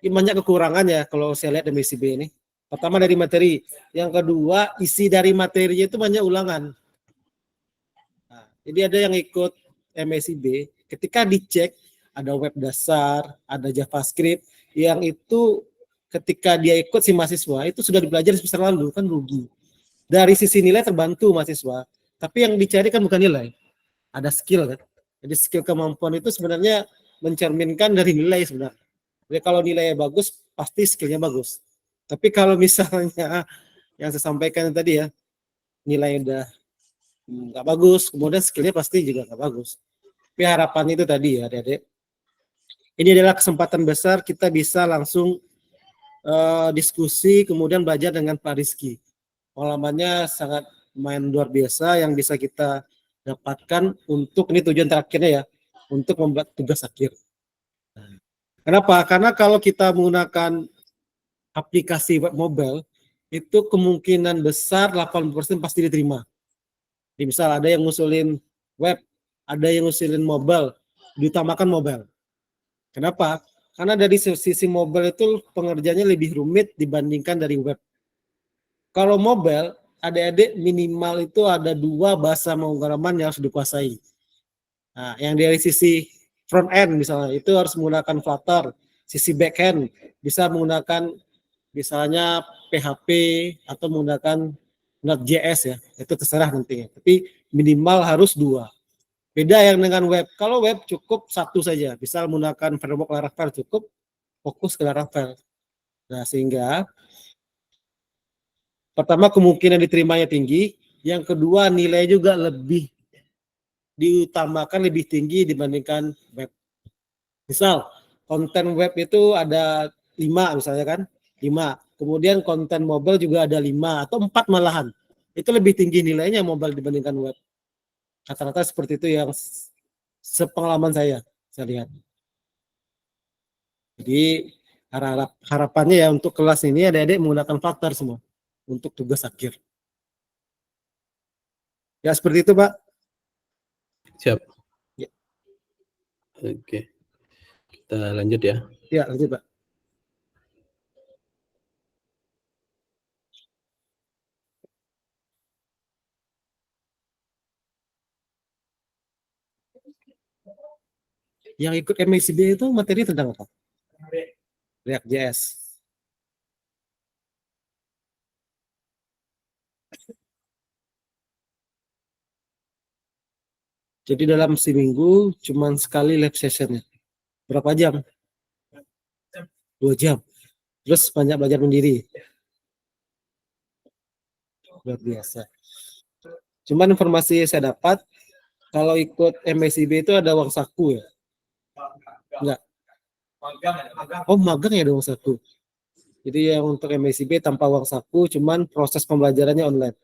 Ini banyak kekurangan ya kalau saya lihat MSIB ini. Pertama dari materi, yang kedua isi dari materinya itu banyak ulangan. Nah, jadi ada yang ikut MSIB, ketika dicek ada web dasar, ada JavaScript, yang itu ketika dia ikut si mahasiswa itu sudah dipelajari semester lalu, kan rugi. Dari sisi nilai terbantu mahasiswa, tapi yang dicari kan bukan nilai, ada skill kan. Jadi skill kemampuan itu sebenarnya mencerminkan dari nilai sebenarnya. Jadi kalau nilainya bagus, pasti skillnya bagus. Tapi kalau misalnya yang saya sampaikan tadi ya, nilai udah nggak bagus, kemudian skillnya pasti juga nggak bagus. Tapi harapan itu tadi ya adik-adik. Ini adalah kesempatan besar kita bisa langsung diskusi, kemudian belajar dengan Pak Rizky. Pengalamannya sangat main luar biasa yang bisa kita dapatkan untuk, ini tujuan terakhirnya ya, untuk membuat tugas akhir. Kenapa? Karena kalau kita menggunakan aplikasi web mobile, itu kemungkinan besar 80% pasti diterima. Jadi misal ada yang ngusulin web, ada yang ngusulin mobile, diutamakan mobile. Kenapa? Karena dari sisi mobile itu pengerjaannya lebih rumit dibandingkan dari web. Kalau mobile, adik-adik minimal itu ada 2 bahasa pemrograman yang harus dikuasai. Nah, yang dari sisi front end misalnya itu harus menggunakan Flutter, sisi back end bisa menggunakan misalnya PHP atau menggunakan Node.js ya, itu terserah nantinya. Tapi minimal harus 2. Beda yang dengan web. Kalau web cukup 1 saja, bisa menggunakan framework Laravel cukup, fokus ke Laravel. Nah, sehingga pertama kemungkinan diterimanya tinggi, yang kedua nilai juga lebih diutamakan lebih tinggi dibandingkan web. Misal konten web itu ada 5 misalnya kan, 5. Kemudian konten mobile juga ada 5 atau 4 malahan. Itu lebih tinggi nilainya mobile dibandingkan web. Rata-rata seperti itu yang sepengalaman saya lihat. Jadi harapannya ya untuk kelas ini adik-adik menggunakan Flutter semua untuk tugas akhir. Ya seperti itu Pak. Siap. Ya. Oke. Kita lanjut ya. Ya lanjut Pak. Yang ikut MSIB itu materi tentang apa? React.js. Jadi dalam seminggu cuman sekali lab sessionnya. Berapa jam? 2 jam. Terus banyak belajar mandiri. Luar biasa. Cuman informasi saya dapat, kalau ikut MSIB itu ada uang saku ya? Enggak. Oh, magang ya ada uang saku. Jadi yang untuk MSIB tanpa uang saku, cuman proses pembelajarannya online.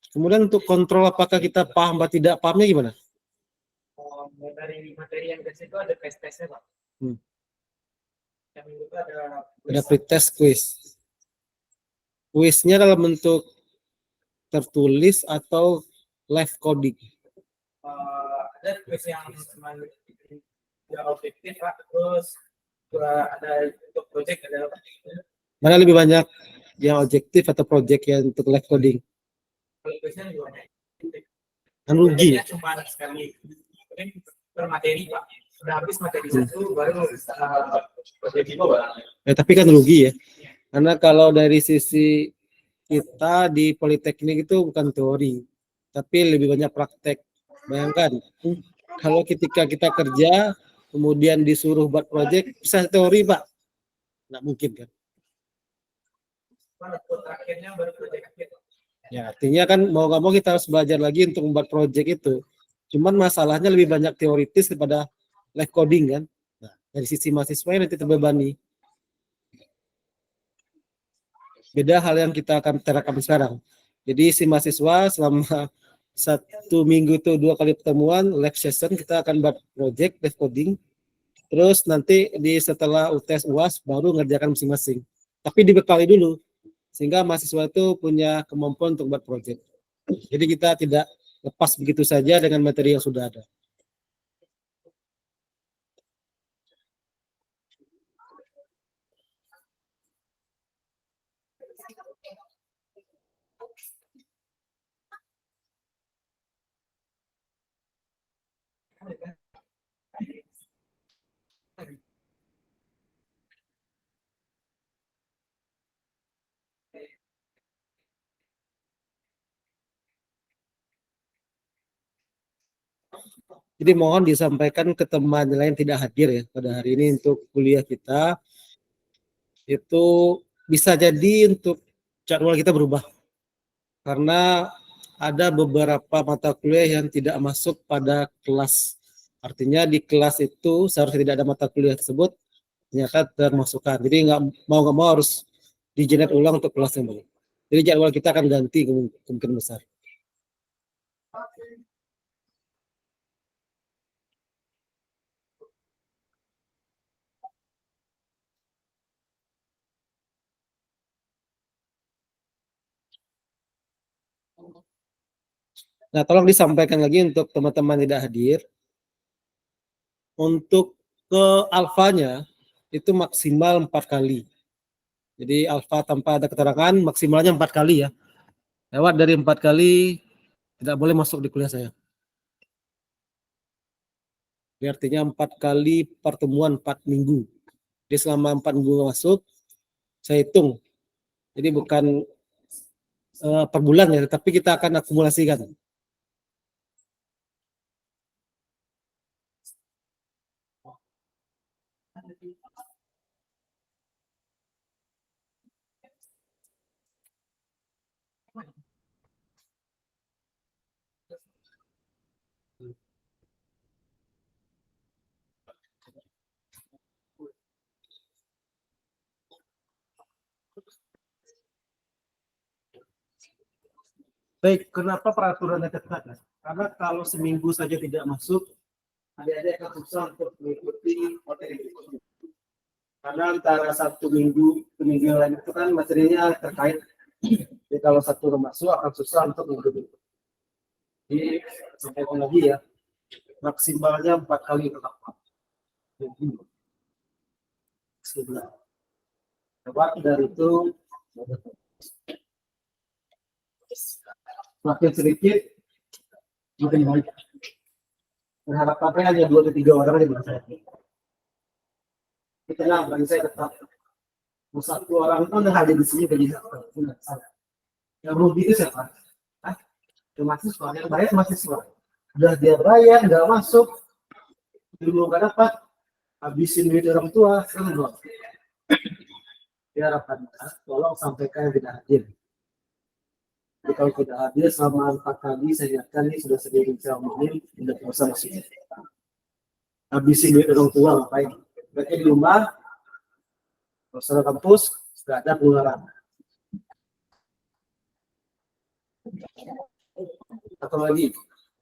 Kemudian untuk kontrol apakah kita paham atau tidak pahamnya gimana? Dari materi yang di situ ada tes-tesnya, Pak. Yang itu Ada pretest quiz. Quiznya dalam bentuk tertulis atau live coding. Ada quiz yang cuma yang objektif, Pak. Terus ada untuk project ada Mana lebih banyak yang objektif atau project yang untuk live coding? kalau quiznya juga banyak. Kan rugi. Biasanya cuma sekali per materi, Pak. Udah habis materi satu baru project itu, Pak. Tapi kan rugi ya. Karena kalau dari sisi kita di Politeknik itu bukan teori, tapi lebih banyak praktek. Bayangkan, kalau ketika kita kerja, kemudian disuruh buat proyek, bisa teori, Pak? Nggak mungkin kan? Terakhirnya baru project akhir. Ya, artinya kan mau nggak mau kita harus belajar lagi untuk membuat proyek itu. Cuman masalahnya lebih banyak teoritis daripada live coding kan? Nah, dari sisi mahasiswa nanti terbebani. Beda hal yang kita akan terapkan sekarang. Jadi si mahasiswa selama 1 minggu itu 2 kali pertemuan live session, kita akan buat project live coding. Terus nanti setelah UTS UAS baru ngerjakan masing-masing. Tapi dibekali dulu sehingga mahasiswa itu punya kemampuan untuk buat project. Jadi kita tidak lepas begitu saja dengan materi yang sudah ada. Jadi mohon disampaikan ke teman lain tidak hadir ya pada hari ini untuk kuliah kita. Itu bisa jadi untuk jadwal kita berubah. Karena ada beberapa mata kuliah yang tidak masuk pada kelas. Artinya di kelas itu seharusnya tidak ada mata kuliah tersebut, ternyata termasukkan. Jadi nggak mau harus dijenet ulang untuk kelas yang baru. Jadi jadwal kita akan ganti kemungkinan besar. Nah, tolong disampaikan lagi untuk teman-teman tidak hadir. Untuk ke alfanya itu maksimal 4 kali. Jadi alfa tanpa ada keterangan maksimalnya 4 kali ya. Lewat dari 4 kali tidak boleh masuk di kuliah saya. Ini artinya 4 kali pertemuan 4 minggu. Jadi selama 4 minggu masuk, saya hitung. Jadi bukan per bulan ya, tapi kita akan akumulasikan. Baik, kenapa peraturannya ketat? Karena kalau seminggu saja tidak masuk, adik-adik akan susah untuk mengikuti materi itu. Karena antara 1 minggu ke minggu lain itu kan materinya terkait. Jadi kalau 1 masuk akan susah untuk mengikuti. Jadi sampaikan lagi ya, maksimalnya 4 kali per tahun. Lewat dari itu makin sedikit makin baik. Berharap sampai hanya 2 atau 3 orang di belakang saya. Tenang, bagi saya tetap Satu orang itu udah hadir di sini bagi saya. Yang rugi itu siapa? Hah? Itu mahasiswa, yang bayar mahasiswa. Udah dia bayar, nggak masuk, ilmu nggak dapat, habisin duit orang tua, sekarang belum. Diharapkan tolong sampaikan yang tidak hadir. Jadi kalau tidak hadir selama 4 kali, saya ingatkan ini sudah sendiri saya omongin, tidak usah masuk. Habisin duit orang tua ngapain? Berarti di rumah, kalau kampus, nggak ada pengeluaran. Atau lagi,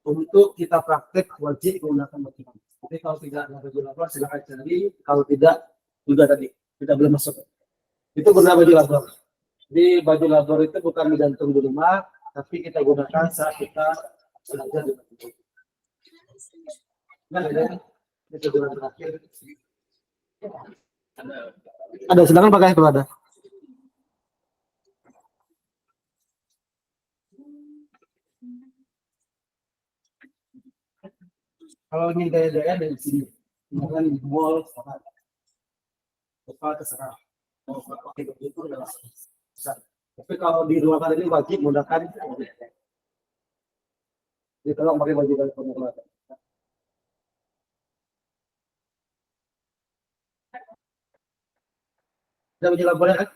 untuk kita praktek wajib menggunakan motivasi. Tapi kalau tidak ada baju labor, silakan cari. Kalau tidak, juga tadi tidak boleh masuk. Itu guna baju labor. Jadi baju labor itu bukan digantung di rumah, tapi kita gunakan saat kita belajar di rumah. Nah, itu guna terakhir. Ada, silakan pakai kalau ada. Kalau ingin gaya-gaya dari sini, misalkan di mall, apa terserah. Mau pakai begitu udah bisa. Tapi kalau di ruangan ini wajib menggunakan. Jadi tolong pakai baju dari pengelola. Ada baju labornya kan?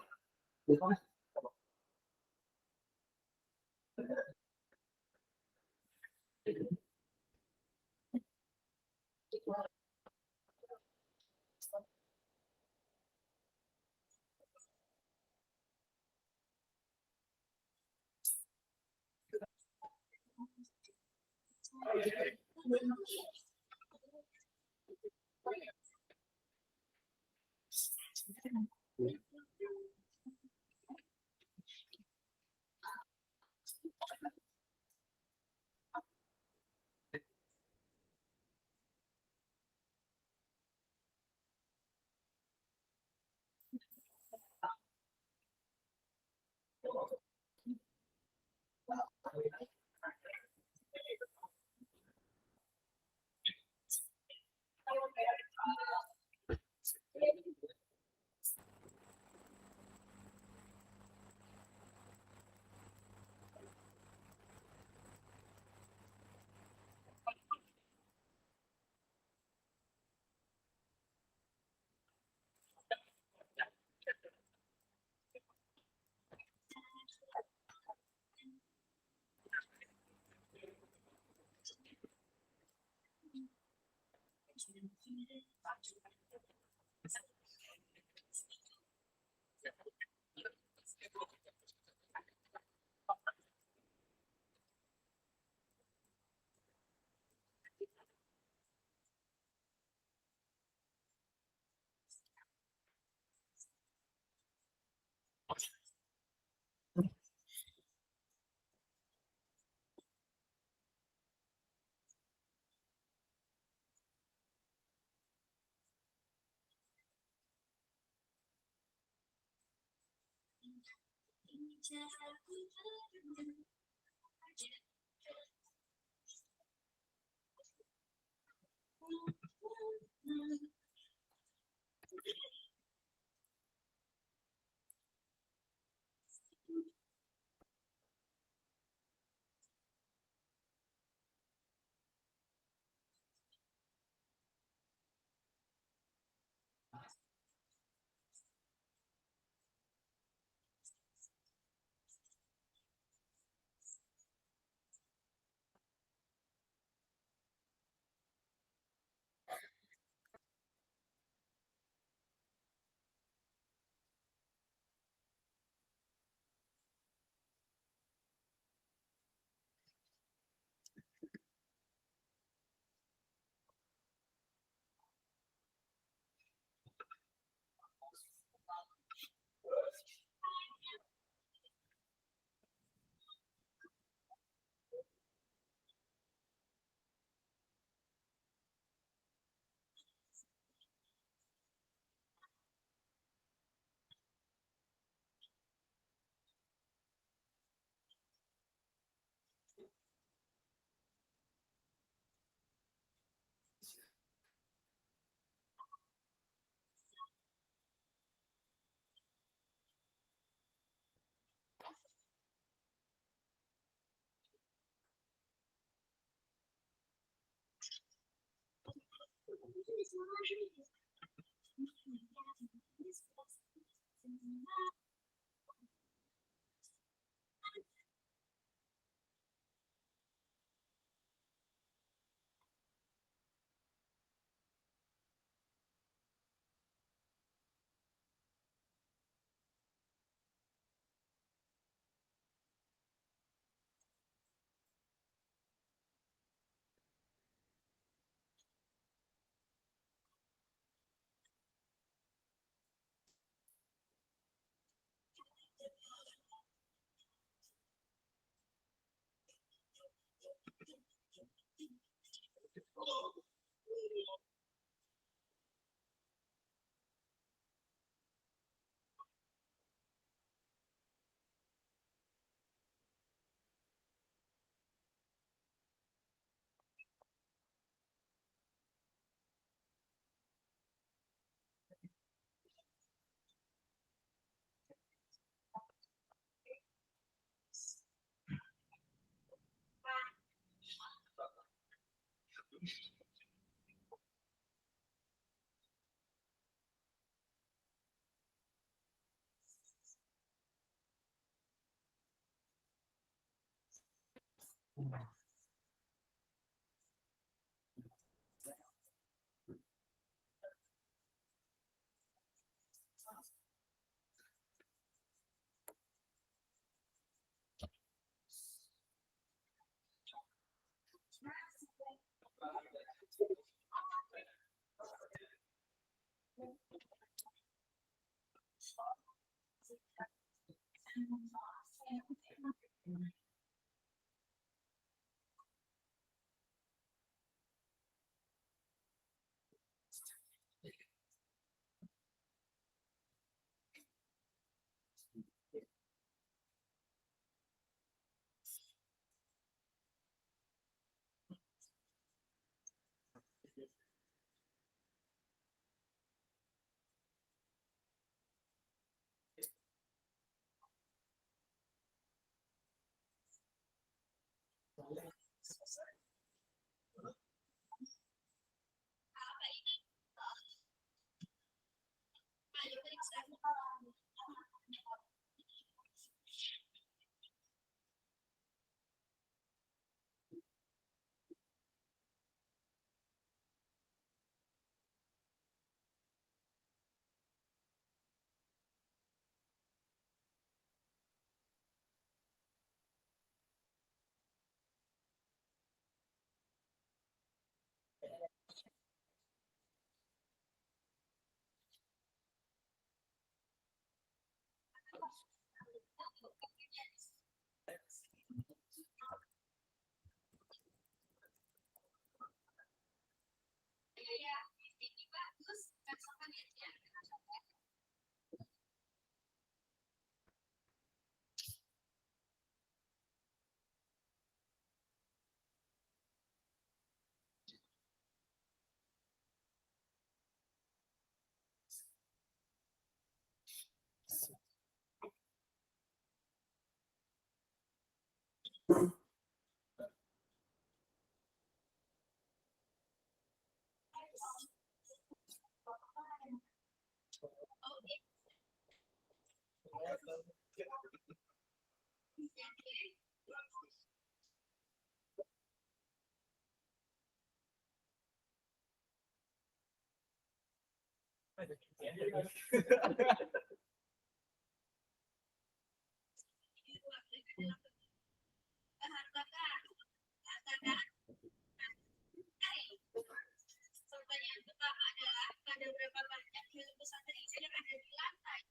Pertanyaan pertama adalah pada berapa banyak film pesantren yang ada di lantai?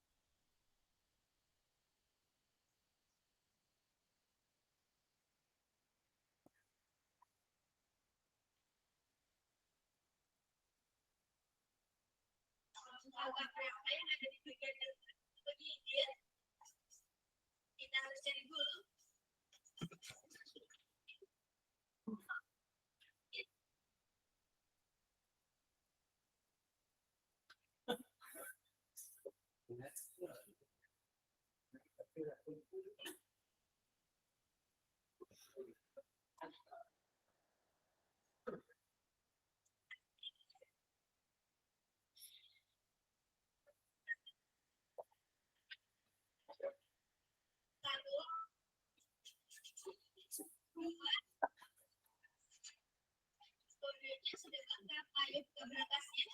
Agak berapa yang ada di bagian begini? Kita harus cari dulu. berapa ya buka berangkasnya?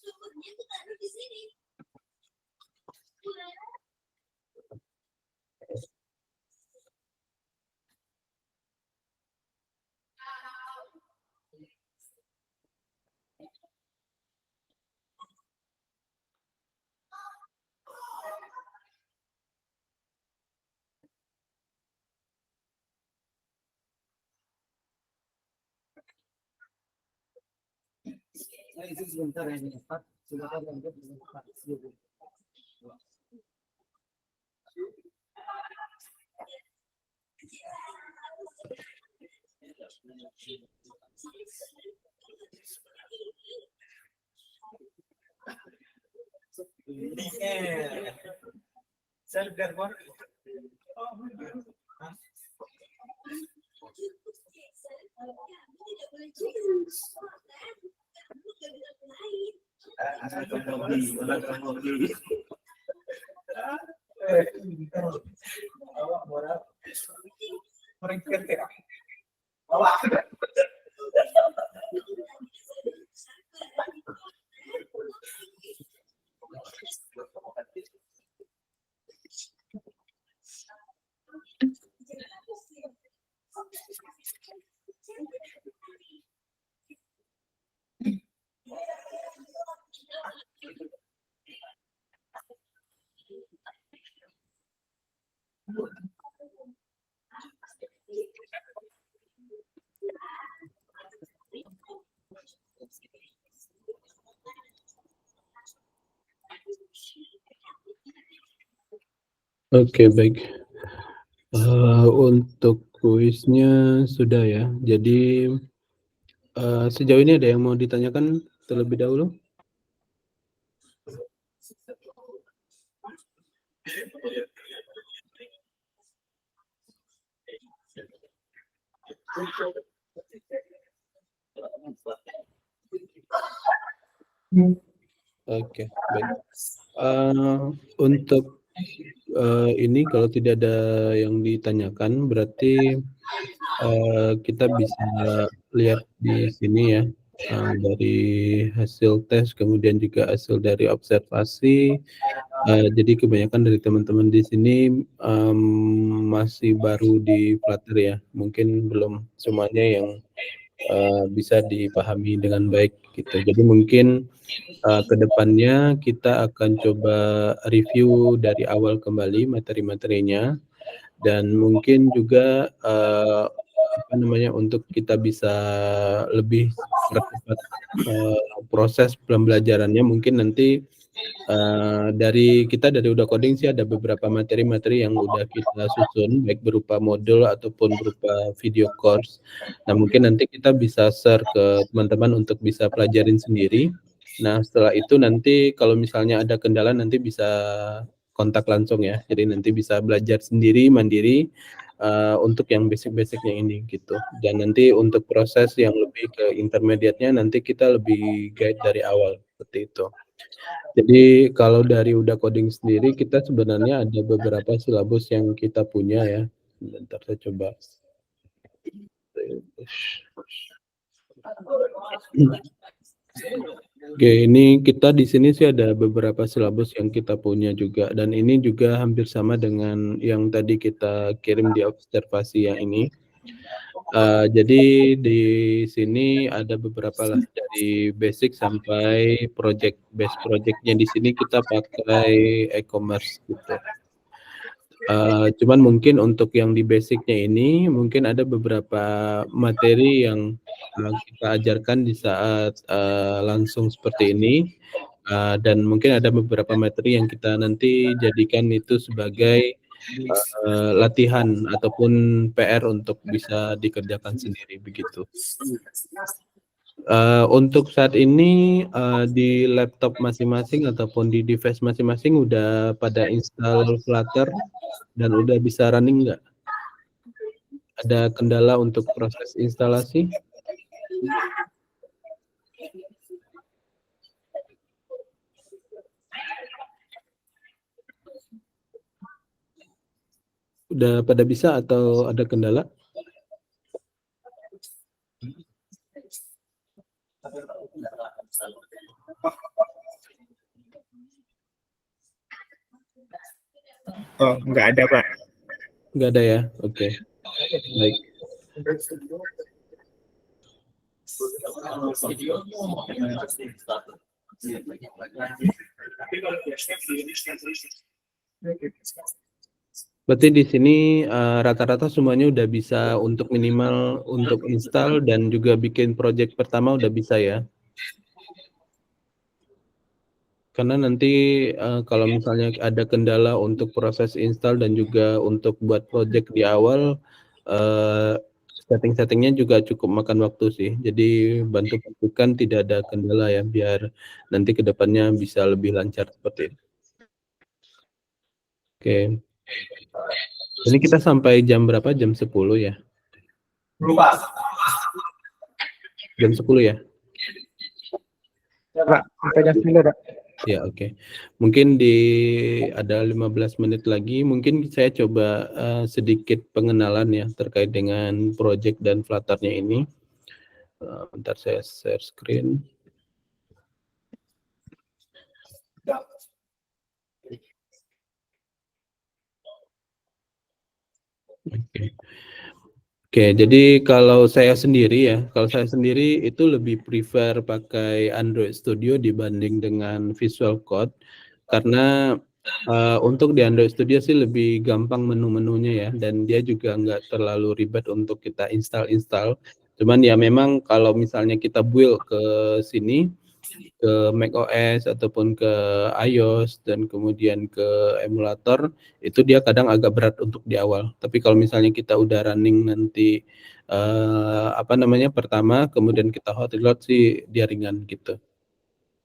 Sumbernya tuh taruh di sini. Saya izin sebentar ya Pak. Silakan lanjut Pak. Server bor. Awak moral. Mereka kira. Awak. Oke, baik. Untuk kuisnya sudah ya. Jadi sejauh ini ada yang mau ditanyakan terlebih dahulu? Oke, baik. Untuk ini kalau tidak ada yang ditanyakan berarti kita bisa lihat di sini ya, dari hasil tes kemudian juga hasil dari observasi. Jadi kebanyakan dari teman-teman di sini masih baru di Flutter ya, mungkin belum semuanya yang bisa dipahami dengan baik gitu. Jadi mungkin kedepannya kita akan coba review dari awal kembali materi-materinya, dan mungkin juga untuk kita bisa lebih percepat proses pembelajarannya. Mungkin nanti dari Uda Coding sih ada beberapa materi-materi yang udah kita susun, baik berupa modul ataupun berupa video course. Nah, mungkin nanti kita bisa share ke teman-teman untuk bisa pelajarin sendiri. Nah, setelah itu nanti kalau misalnya ada kendala nanti bisa kontak langsung ya. Jadi nanti bisa belajar sendiri, mandiri untuk yang basic-basicnya ini gitu. Dan nanti untuk proses yang lebih ke intermediate-nya nanti kita lebih guide dari awal seperti itu. Jadi kalau dari Uda Coding sendiri kita sebenarnya ada beberapa silabus yang kita punya ya. Bentar saya coba. Oke, ini kita di sini sih ada beberapa silabus yang kita punya juga, dan ini juga hampir sama dengan yang tadi kita kirim di observasi yang ini. Jadi di sini ada beberapa lah dari basic sampai project. Base projectnya di sini kita pakai e-commerce gitu. Cuman mungkin untuk yang di basic-nya ini mungkin ada beberapa materi yang kita ajarkan di saat langsung seperti ini, dan mungkin ada beberapa materi yang kita nanti jadikan itu sebagai latihan ataupun PR untuk bisa dikerjakan sendiri begitu. Untuk saat ini di laptop masing-masing ataupun di device masing-masing udah pada install Flutter dan udah bisa running nggak? Ada kendala untuk proses instalasi? Udah pada bisa atau ada kendala? Oh, nggak ada, Pak. Nggak ada ya? Oke. Baik. Berarti di sini rata-rata semuanya udah bisa untuk minimal untuk install dan juga bikin project pertama udah bisa ya? Karena nanti kalau misalnya ada kendala untuk proses install dan juga untuk buat project di awal, setting-settingnya juga cukup makan waktu sih. Jadi bantu pastikan tidak ada kendala ya, biar nanti ke depannya bisa lebih lancar seperti itu. Oke. Ini kita sampai jam berapa? Jam 10 ya? Lupa. Jam 10 ya? Ya, Pak. Sampai jam 10, Pak. Ya, oke. Mungkin ada 15 menit lagi, mungkin saya coba sedikit pengenalan ya terkait dengan project dan Flutter-nya ini. Bentar saya share screen. Oke, jadi kalau saya sendiri itu lebih prefer pakai Android Studio dibanding dengan Visual Code, karena untuk di Android Studio sih lebih gampang menu-menunya ya, dan dia juga nggak terlalu ribet untuk kita install. Cuman ya memang kalau misalnya kita build ke sini, ke macOS ataupun ke iOS dan kemudian ke emulator, itu dia kadang agak berat untuk di awal. Tapi kalau misalnya kita udah running nanti pertama, kemudian kita hot reload sih dia ringan gitu.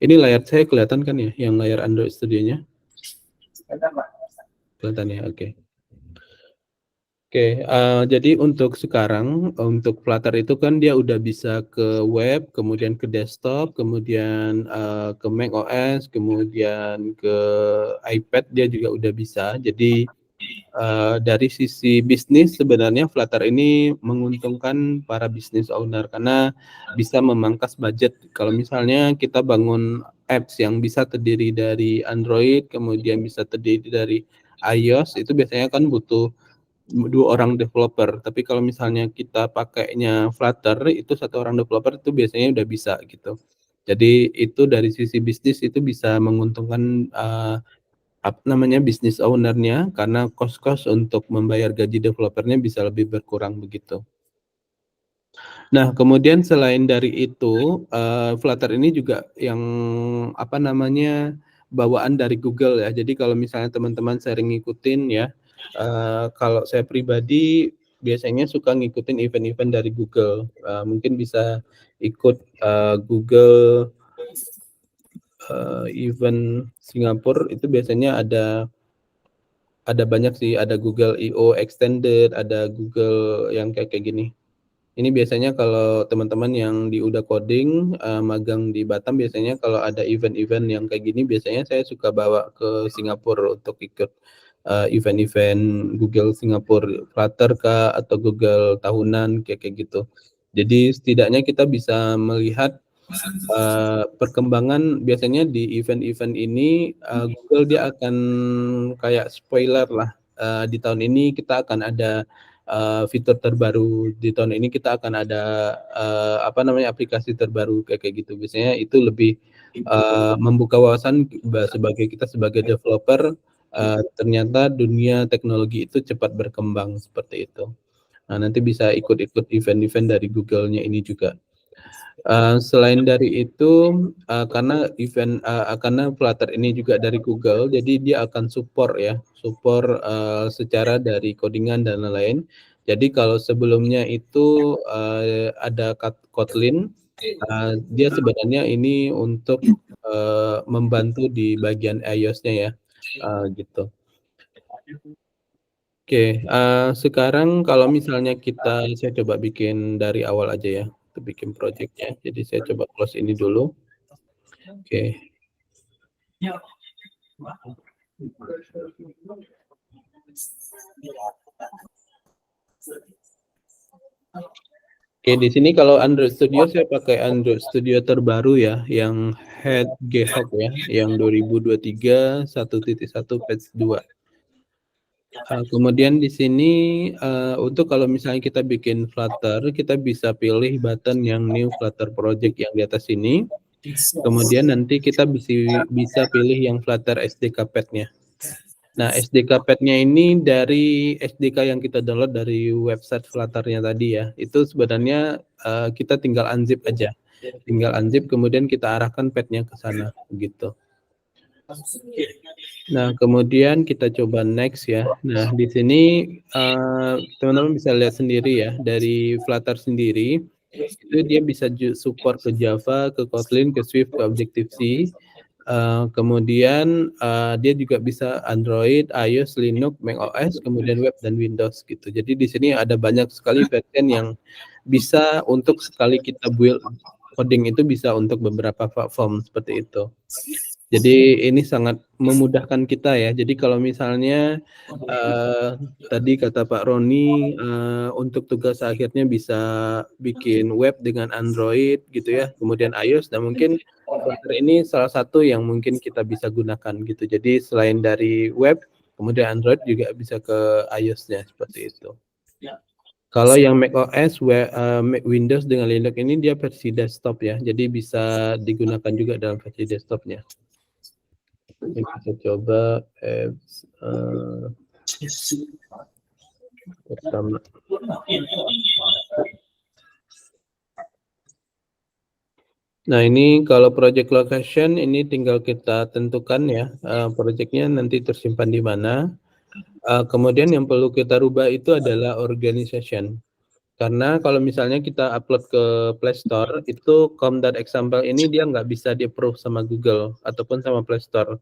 Ini layar saya kelihatan kan ya, yang layar Android Studio-nya? Kelihatan ya, oke. Oke, jadi untuk sekarang, untuk Flutter itu kan dia udah bisa ke web, kemudian ke desktop, kemudian ke macOS, kemudian ke iPad dia juga udah bisa. Jadi dari sisi bisnis sebenarnya Flutter ini menguntungkan para business owner karena bisa memangkas budget. Kalau misalnya kita bangun apps yang bisa terdiri dari Android, kemudian bisa terdiri dari iOS, itu biasanya kan butuh 2 orang developer, tapi kalau misalnya kita pakainya Flutter, itu 1 orang developer itu biasanya udah bisa gitu. Jadi itu dari sisi bisnis itu bisa menguntungkan business owner-nya, karena cost untuk membayar gaji developernya bisa lebih berkurang begitu. Nah, kemudian selain dari itu, Flutter ini juga yang bawaan dari Google ya. Jadi kalau misalnya teman-teman sering ngikutin ya, kalau saya pribadi biasanya suka ngikutin event-event dari Google. Mungkin bisa ikut Google event Singapura, itu biasanya ada banyak sih, ada Google I/O Extended, ada Google yang kayak gini. Ini biasanya kalau teman-teman yang di Uda Coding magang di Batam, biasanya kalau ada event-event yang kayak gini, biasanya saya suka bawa ke Singapura untuk ikut event-event Google Singapura Flutter kah, atau Google tahunan kayak gitu. Jadi setidaknya kita bisa melihat perkembangan. Biasanya di event-event ini Google dia akan kayak spoiler lah, di tahun ini kita akan ada fitur terbaru, di tahun ini kita akan ada aplikasi terbaru kayak gitu. Biasanya itu lebih membuka wawasan sebagai kita sebagai developer, ternyata dunia teknologi itu cepat berkembang seperti itu. Nah, nanti bisa ikut-ikut event-event dari Google-nya ini juga. Selain dari itu, karena Flutter ini juga dari Google, jadi dia akan support secara dari codingan dan lain-lain. Jadi kalau sebelumnya itu ada Kotlin, dia sebenarnya ini untuk membantu di bagian iOS-nya ya, gitu. Oke, sekarang kalau misalnya saya coba bikin dari awal aja ya, untuk bikin project-nya. Jadi saya coba close ini dulu. Oke. Oke, di sini kalau Android Studio saya pakai Android Studio terbaru ya, yang Hedgehog ya, yang 2023 1.1 patch 2. Kemudian di sini untuk kalau misalnya kita bikin Flutter, kita bisa pilih button yang New Flutter Project yang di atas ini. Kemudian nanti kita bisa pilih yang Flutter SDK Path-nya. Nah, SDK Path-nya ini dari SDK yang kita download dari website Flutter-nya tadi ya. Itu sebenarnya kita tinggal unzip aja. Tinggal unzip kemudian kita arahkan path-nya ke sana gitu. Nah, kemudian kita coba next ya. Nah, di sini teman-teman bisa lihat sendiri ya, dari Flutter sendiri itu dia bisa support ke Java, ke Kotlin, ke Swift, ke Objective-C. Kemudian dia juga bisa Android, iOS, Linux, macOS, kemudian web dan Windows gitu. Jadi di sini ada banyak sekali version yang bisa untuk sekali kita build coding itu bisa untuk beberapa platform seperti itu. Jadi ini sangat memudahkan kita ya. Jadi kalau misalnya tadi kata Pak Roni untuk tugas akhirnya bisa bikin web dengan Android gitu ya, kemudian iOS, dan mungkin Flutter ini salah satu yang mungkin kita bisa gunakan gitu. Jadi selain dari web, kemudian Android juga bisa ke iOS-nya seperti itu. Kalau yang macOS, Windows dengan Linux ini dia versi desktop ya, jadi bisa digunakan juga dalam versi desktopnya. Ini kita coba pertama. Nah, ini kalau project location ini tinggal kita tentukan ya, projectnya nanti tersimpan di mana. Kemudian yang perlu kita rubah itu adalah organization. Karena kalau misalnya kita upload ke Play Store, itu com.example ini dia nggak bisa di-approve sama Google ataupun sama Play Store.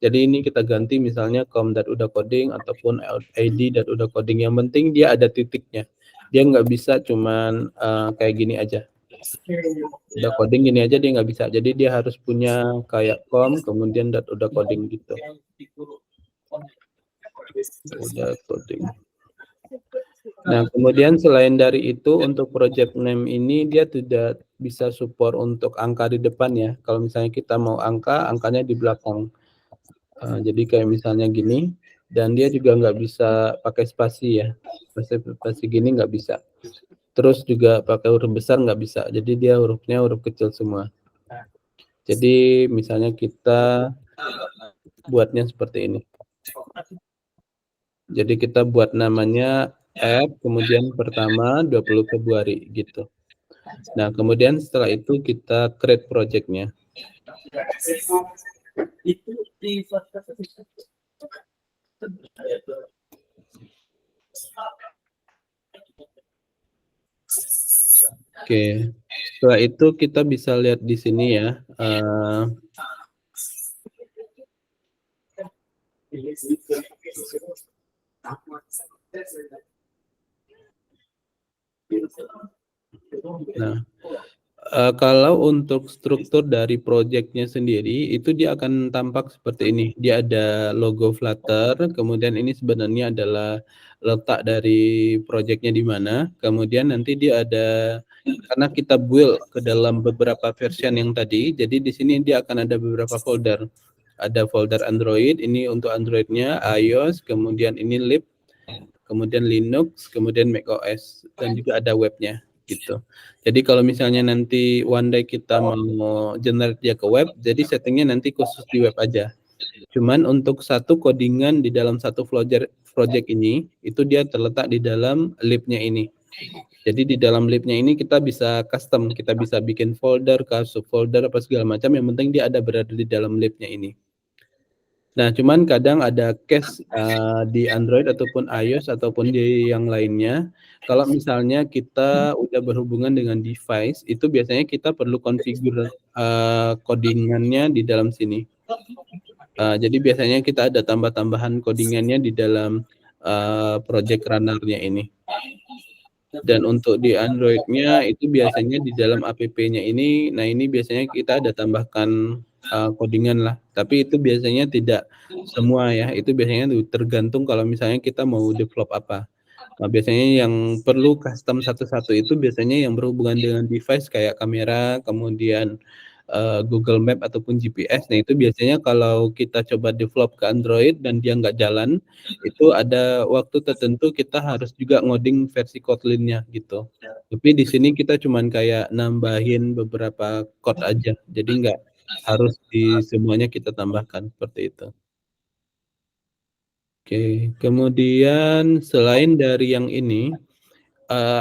Jadi ini kita ganti misalnya com.udacoding ataupun id.udacoding. Yang penting dia ada titiknya. Dia nggak bisa cuman kayak gini aja. Udah coding gini aja dia nggak bisa. Jadi dia harus punya kayak com kemudian udah coding gitu. Udah coding. Nah, kemudian selain dari itu untuk project name ini dia tidak bisa support untuk angka di depan ya. Kalau misalnya kita mau angkanya di belakang. Jadi kayak misalnya gini, dan dia juga nggak bisa pakai spasi ya. Spasi gini nggak bisa. Terus juga pakai huruf besar nggak bisa. Jadi dia hurufnya huruf kecil semua. Jadi misalnya kita buatnya seperti ini. Jadi kita buat namanya app, kemudian pertama 20 Februari gitu. Nah, kemudian setelah itu kita create project-nya. Oke, setelah itu kita bisa lihat di sini ya. Nah, kalau untuk struktur dari project-nya sendiri itu dia akan tampak seperti ini. Dia ada logo Flutter, kemudian ini sebenarnya adalah letak dari project-nya di mana. Kemudian nanti dia ada, karena kita build ke dalam beberapa version yang tadi, jadi di sini dia akan ada beberapa folder. Ada folder Android, ini untuk Android-nya, iOS, kemudian ini lib, kemudian Linux, kemudian macOS, dan juga ada webnya gitu. Jadi kalau misalnya nanti one day kita mau generate dia ke web, jadi settingnya nanti khusus di web aja. Cuman untuk satu codingan di dalam satu project ini, itu dia terletak di dalam lib-nya ini. Jadi di dalam lib-nya ini kita bisa custom, kita bisa bikin folder, subfolder, apa segala macam, yang penting dia ada berada di dalam lib-nya ini. Nah, cuman kadang ada case di Android ataupun iOS ataupun di yang lainnya, kalau misalnya kita udah berhubungan dengan device, itu biasanya kita perlu configure codingannya di dalam sini. Jadi biasanya kita ada tambah-tambahan codingannya di dalam project runner-nya ini. Dan untuk di Android-nya itu biasanya di dalam app-nya ini, nah ini biasanya kita ada tambahkan codingan lah. Tapi itu biasanya tidak semua ya, itu biasanya tergantung kalau misalnya kita mau develop apa. Nah, biasanya yang perlu custom satu-satu itu biasanya yang berhubungan dengan device kayak kamera, kemudian Google Map ataupun GPS. Nah itu biasanya kalau kita coba develop ke Android dan dia nggak jalan, itu ada waktu tertentu kita harus juga ngoding versi Kotlin-nya gitu. Tapi di sini kita cuman kayak nambahin beberapa code aja, jadi nggak harus di semuanya kita tambahkan seperti itu. Oke, kemudian selain dari yang ini,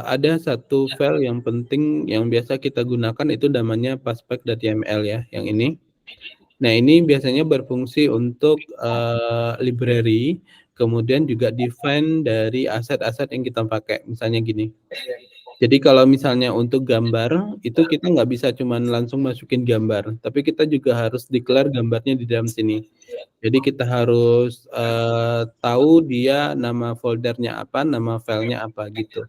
ada satu file yang penting yang biasa kita gunakan itu namanya passpack.yml ya, yang ini. Nah, ini biasanya berfungsi untuk library, kemudian juga define dari aset-aset yang kita pakai. Misalnya gini. Jadi kalau misalnya untuk gambar, itu kita nggak bisa cuman langsung masukin gambar, tapi kita juga harus declare gambarnya di dalam sini. Jadi kita harus tahu dia nama foldernya apa, nama filenya apa gitu.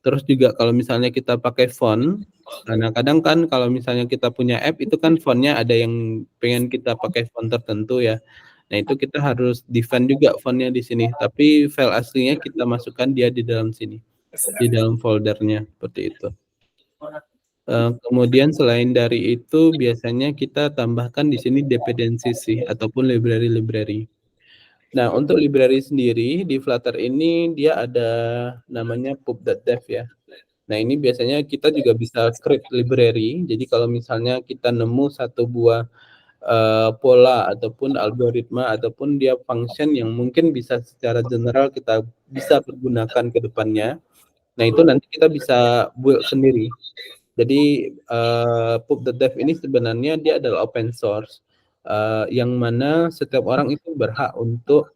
Terus juga kalau misalnya kita pakai font, nah kadang kan kalau misalnya kita punya app itu kan fontnya ada yang pengen kita pakai font tertentu ya. Nah itu kita harus define juga fontnya di sini. Tapi file aslinya kita masukkan dia di dalam sini, di dalam foldernya seperti itu. Kemudian selain dari itu biasanya kita tambahkan di sini dependencies sih ataupun library. Nah, untuk library sendiri di Flutter ini dia ada namanya pub.dev ya. Nah, ini biasanya kita juga bisa create library. Jadi kalau misalnya kita nemu satu buah pola ataupun algoritma ataupun dia function yang mungkin bisa secara general kita bisa pergunakan ke depannya. Nah, itu nanti kita bisa build sendiri. Jadi pub.dev ini sebenarnya dia adalah open source. Yang mana setiap orang itu berhak untuk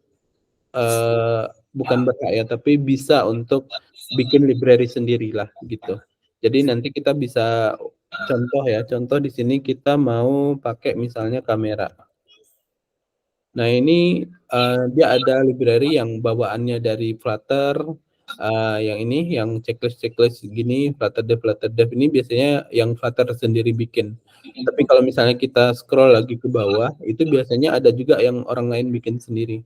bukan berhak ya, tapi bisa untuk bikin library sendirilah gitu. Jadi nanti kita bisa contoh di sini kita mau pakai misalnya kamera. Nah ini dia ada library yang bawaannya dari Flutter, yang ini yang checklist gini, Flutter Dev ini biasanya yang Flutter sendiri bikin. Tapi kalau misalnya kita scroll lagi ke bawah, itu biasanya ada juga yang orang lain bikin sendiri.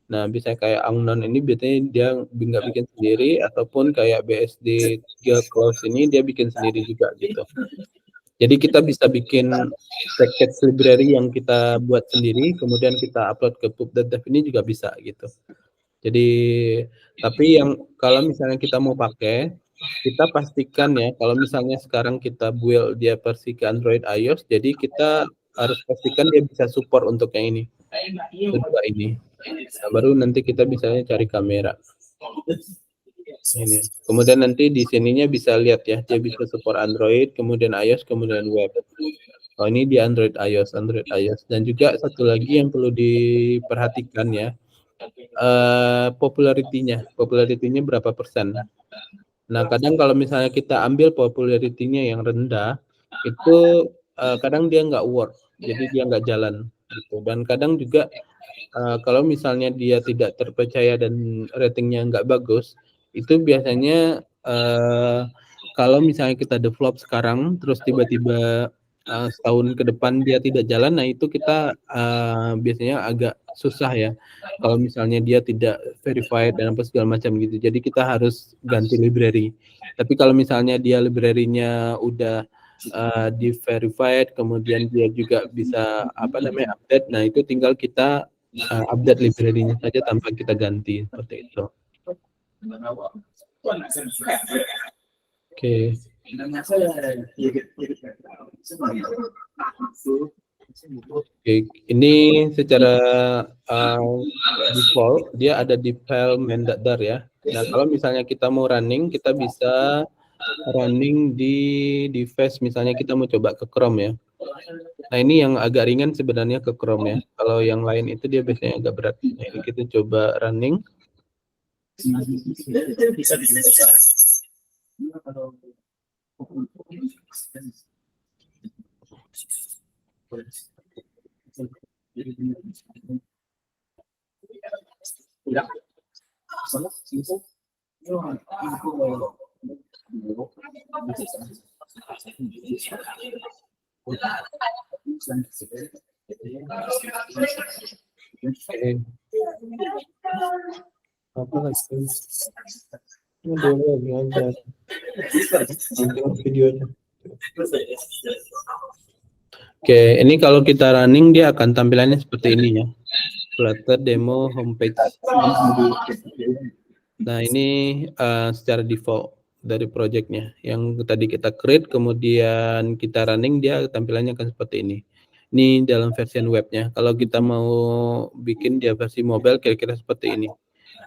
Nah, bisa kayak Angnon ini biasanya dia nggak bikin sendiri, ataupun kayak BSD 3 Close ini dia bikin sendiri juga gitu. Jadi kita bisa bikin package library yang kita buat sendiri, kemudian kita upload ke pub.dev ini juga bisa gitu. Jadi, tapi yang kalau misalnya kita mau pakai, kita pastikan ya, kalau misalnya sekarang kita build dia versi ke Android iOS, jadi kita harus pastikan dia bisa support untuk yang ini. Kedua ini. Nah, baru nanti kita bisa cari kamera. Ini. Kemudian nanti di sininya bisa lihat ya, dia bisa support Android, kemudian iOS, kemudian web. Oh, ini di Android iOS. Dan juga satu lagi yang perlu diperhatikan ya, popularity-nya berapa persen. Nah, kadang kalau misalnya kita ambil popularity-nya yang rendah, itu kadang dia nggak work, jadi dia nggak jalan gitu. Dan kadang juga kalau misalnya dia tidak terpercaya dan ratingnya nggak bagus, itu biasanya kalau misalnya kita develop sekarang, terus tiba-tiba setahun ke depan dia tidak jalan, nah itu kita biasanya agak susah ya. Kalau misalnya dia tidak verified dan apa segala macam gitu, jadi kita harus ganti library. Tapi kalau misalnya dia library-nya udah di verified, kemudian dia juga bisa update, nah itu tinggal kita update library-nya saja tanpa kita ganti seperti itu. Oke. Oke, ini secara default dia ada di file main.dar ya. Nah, kalau misalnya kita mau running, kita bisa running di device, misalnya kita mau coba ke Chrome ya. Nah, ini yang agak ringan sebenarnya ke Chrome ya. Kalau yang lain itu dia biasanya agak berat. Nah, ini kita coba running. Bisa diselesaikan. Oke. Apa lagi? Ini dulu lagi aja. Videonya. Oke, ini kalau kita running dia akan tampilannya seperti ini ya. Flutter demo homepage. Nah, ini secara default dari projectnya. Yang tadi kita create, kemudian kita running, dia tampilannya akan seperti ini. Ini dalam versi webnya. Kalau kita mau bikin dia versi mobile, kira-kira seperti ini.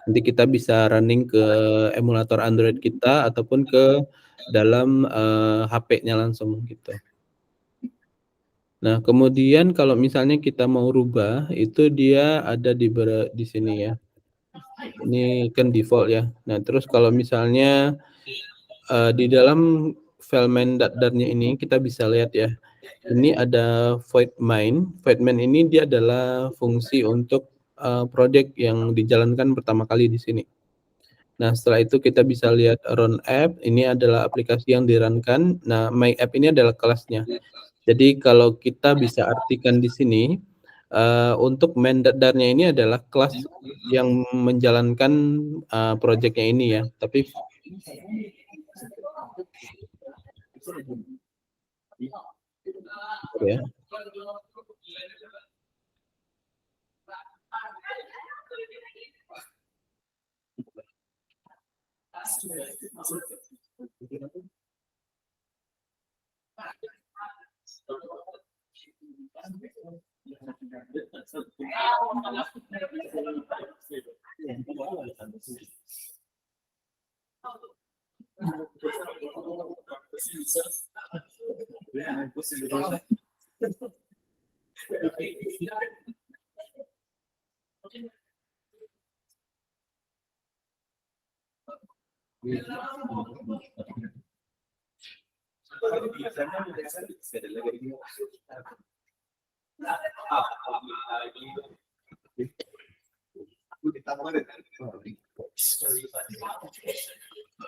Nanti kita bisa running ke emulator Android kita ataupun ke dalam HP-nya langsung gitu. Nah, kemudian kalau misalnya kita mau rubah, itu dia ada di sini ya. Ini kan default ya. Nah, terus kalau misalnya di dalam file main.dar-nya ini kita bisa lihat ya. Ini ada void main. Void main ini dia adalah fungsi untuk project yang dijalankan pertama kali di sini. Nah, setelah itu kita bisa lihat run app. Ini adalah aplikasi yang di-run-kan. Nah, my app ini adalah kelasnya. Jadi kalau kita bisa artikan di sini, untuk main.dar-nya ini adalah kelas yang menjalankan project-nya ini ya. Tapi ya.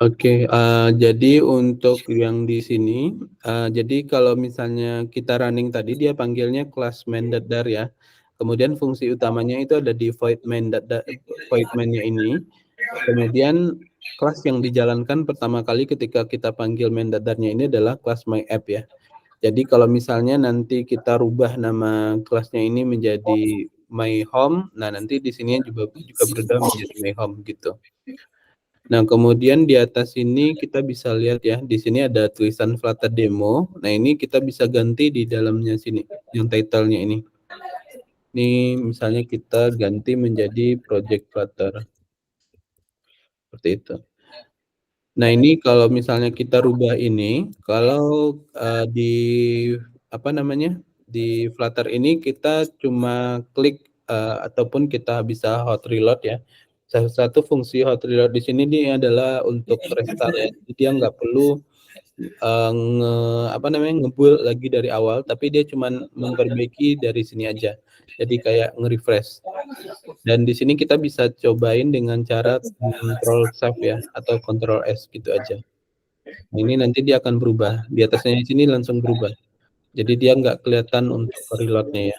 Oke, jadi untuk yang di sini, jadi kalau misalnya kita running tadi dia panggilnya kelas main.dar ya. Kemudian fungsi utamanya itu ada di void main-nya ini. Kemudian kelas yang dijalankan pertama kali ketika kita panggil main.dar-nya ini adalah kelas my app ya. Jadi kalau misalnya nanti kita rubah nama kelasnya ini menjadi my home, nah nanti di sini juga berubah menjadi my home gitu. Nah, kemudian di atas ini kita bisa lihat ya, di sini ada tulisan Flutter demo. Nah, ini kita bisa ganti di dalamnya sini, yang title-nya ini. Ini misalnya kita ganti menjadi project Flutter. Seperti itu. Nah, ini kalau misalnya kita rubah ini, kalau di apa namanya? Di Flutter ini kita cuma klik ataupun kita bisa hot reload ya. Salah satu fungsi hot reload di sini ini adalah untuk restart ya. Jadi dia nggak perlu nge-build lagi dari awal, tapi dia cuma memperbaiki dari sini aja. Jadi kayak nge-refresh. Dan di sini kita bisa cobain dengan cara Ctrl Save ya atau Ctrl S gitu aja. Ini nanti dia akan berubah. Di atasnya di sini langsung berubah. Jadi dia nggak kelihatan untuk reload-nya ya.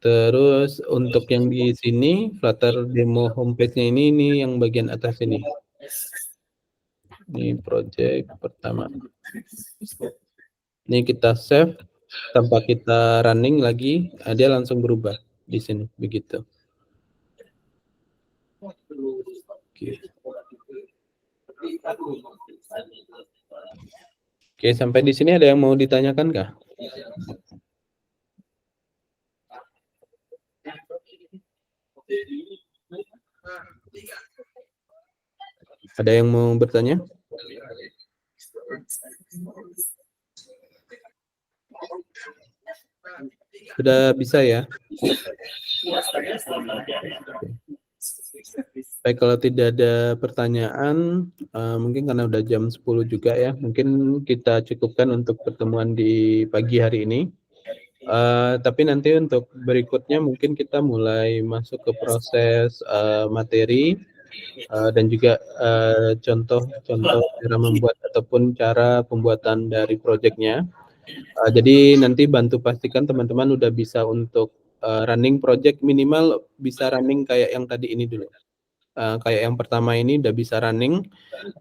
Terus untuk yang di sini Flutter demo homepage-nya ini yang bagian atas ini. Ini project pertama. Ini kita save tanpa kita running lagi, dia langsung berubah di sini begitu. Oke. Oke, sampai di sini ada yang mau ditanyakan kah? Ada yang mau bertanya? Sudah bisa ya? Baik, kalau tidak ada pertanyaan, mungkin karena udah jam 10 juga ya, mungkin kita cukupkan untuk pertemuan di pagi hari ini. Tapi nanti untuk berikutnya mungkin kita mulai masuk ke proses materi dan juga contoh-contoh cara membuat ataupun cara pembuatan dari proyeknya. Jadi nanti bantu pastikan teman-teman udah bisa untuk running project, minimal bisa running kayak yang tadi ini dulu. Kayak yang pertama ini udah bisa running,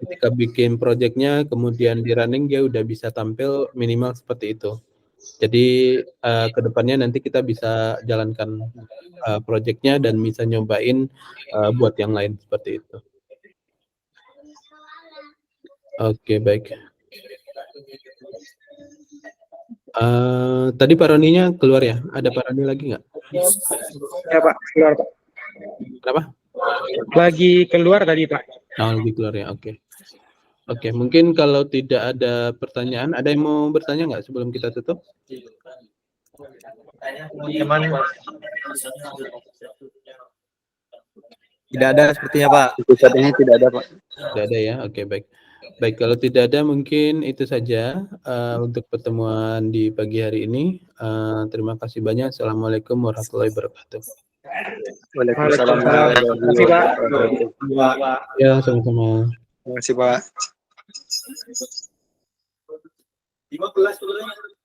ketika bikin projectnya kemudian di running dia udah bisa tampil minimal seperti itu. Jadi kedepannya nanti kita bisa jalankan projectnya dan bisa nyobain buat yang lain seperti itu. Oke, baik. Tadi Pak Roninya keluar ya? Ada Pak Roni lagi nggak? Ya Pak, keluar Pak. Kenapa? Lagi keluar tadi Pak. Oh, lagi keluar ya, oke. Oke, mungkin kalau tidak ada pertanyaan, ada yang mau bertanya nggak sebelum kita tutup? Tidak ada sepertinya Pak. Saat ini tidak ada Pak. Tidak ada ya, oke, baik. Baik, kalau tidak ada mungkin itu saja untuk pertemuan di pagi hari ini. Terima kasih banyak. Assalamualaikum warahmatullahi wabarakatuh. Waalaikumsalam. Terima kasih Pak. Ya, sama-sama. Terima kasih Pak. 15 sebenarnya.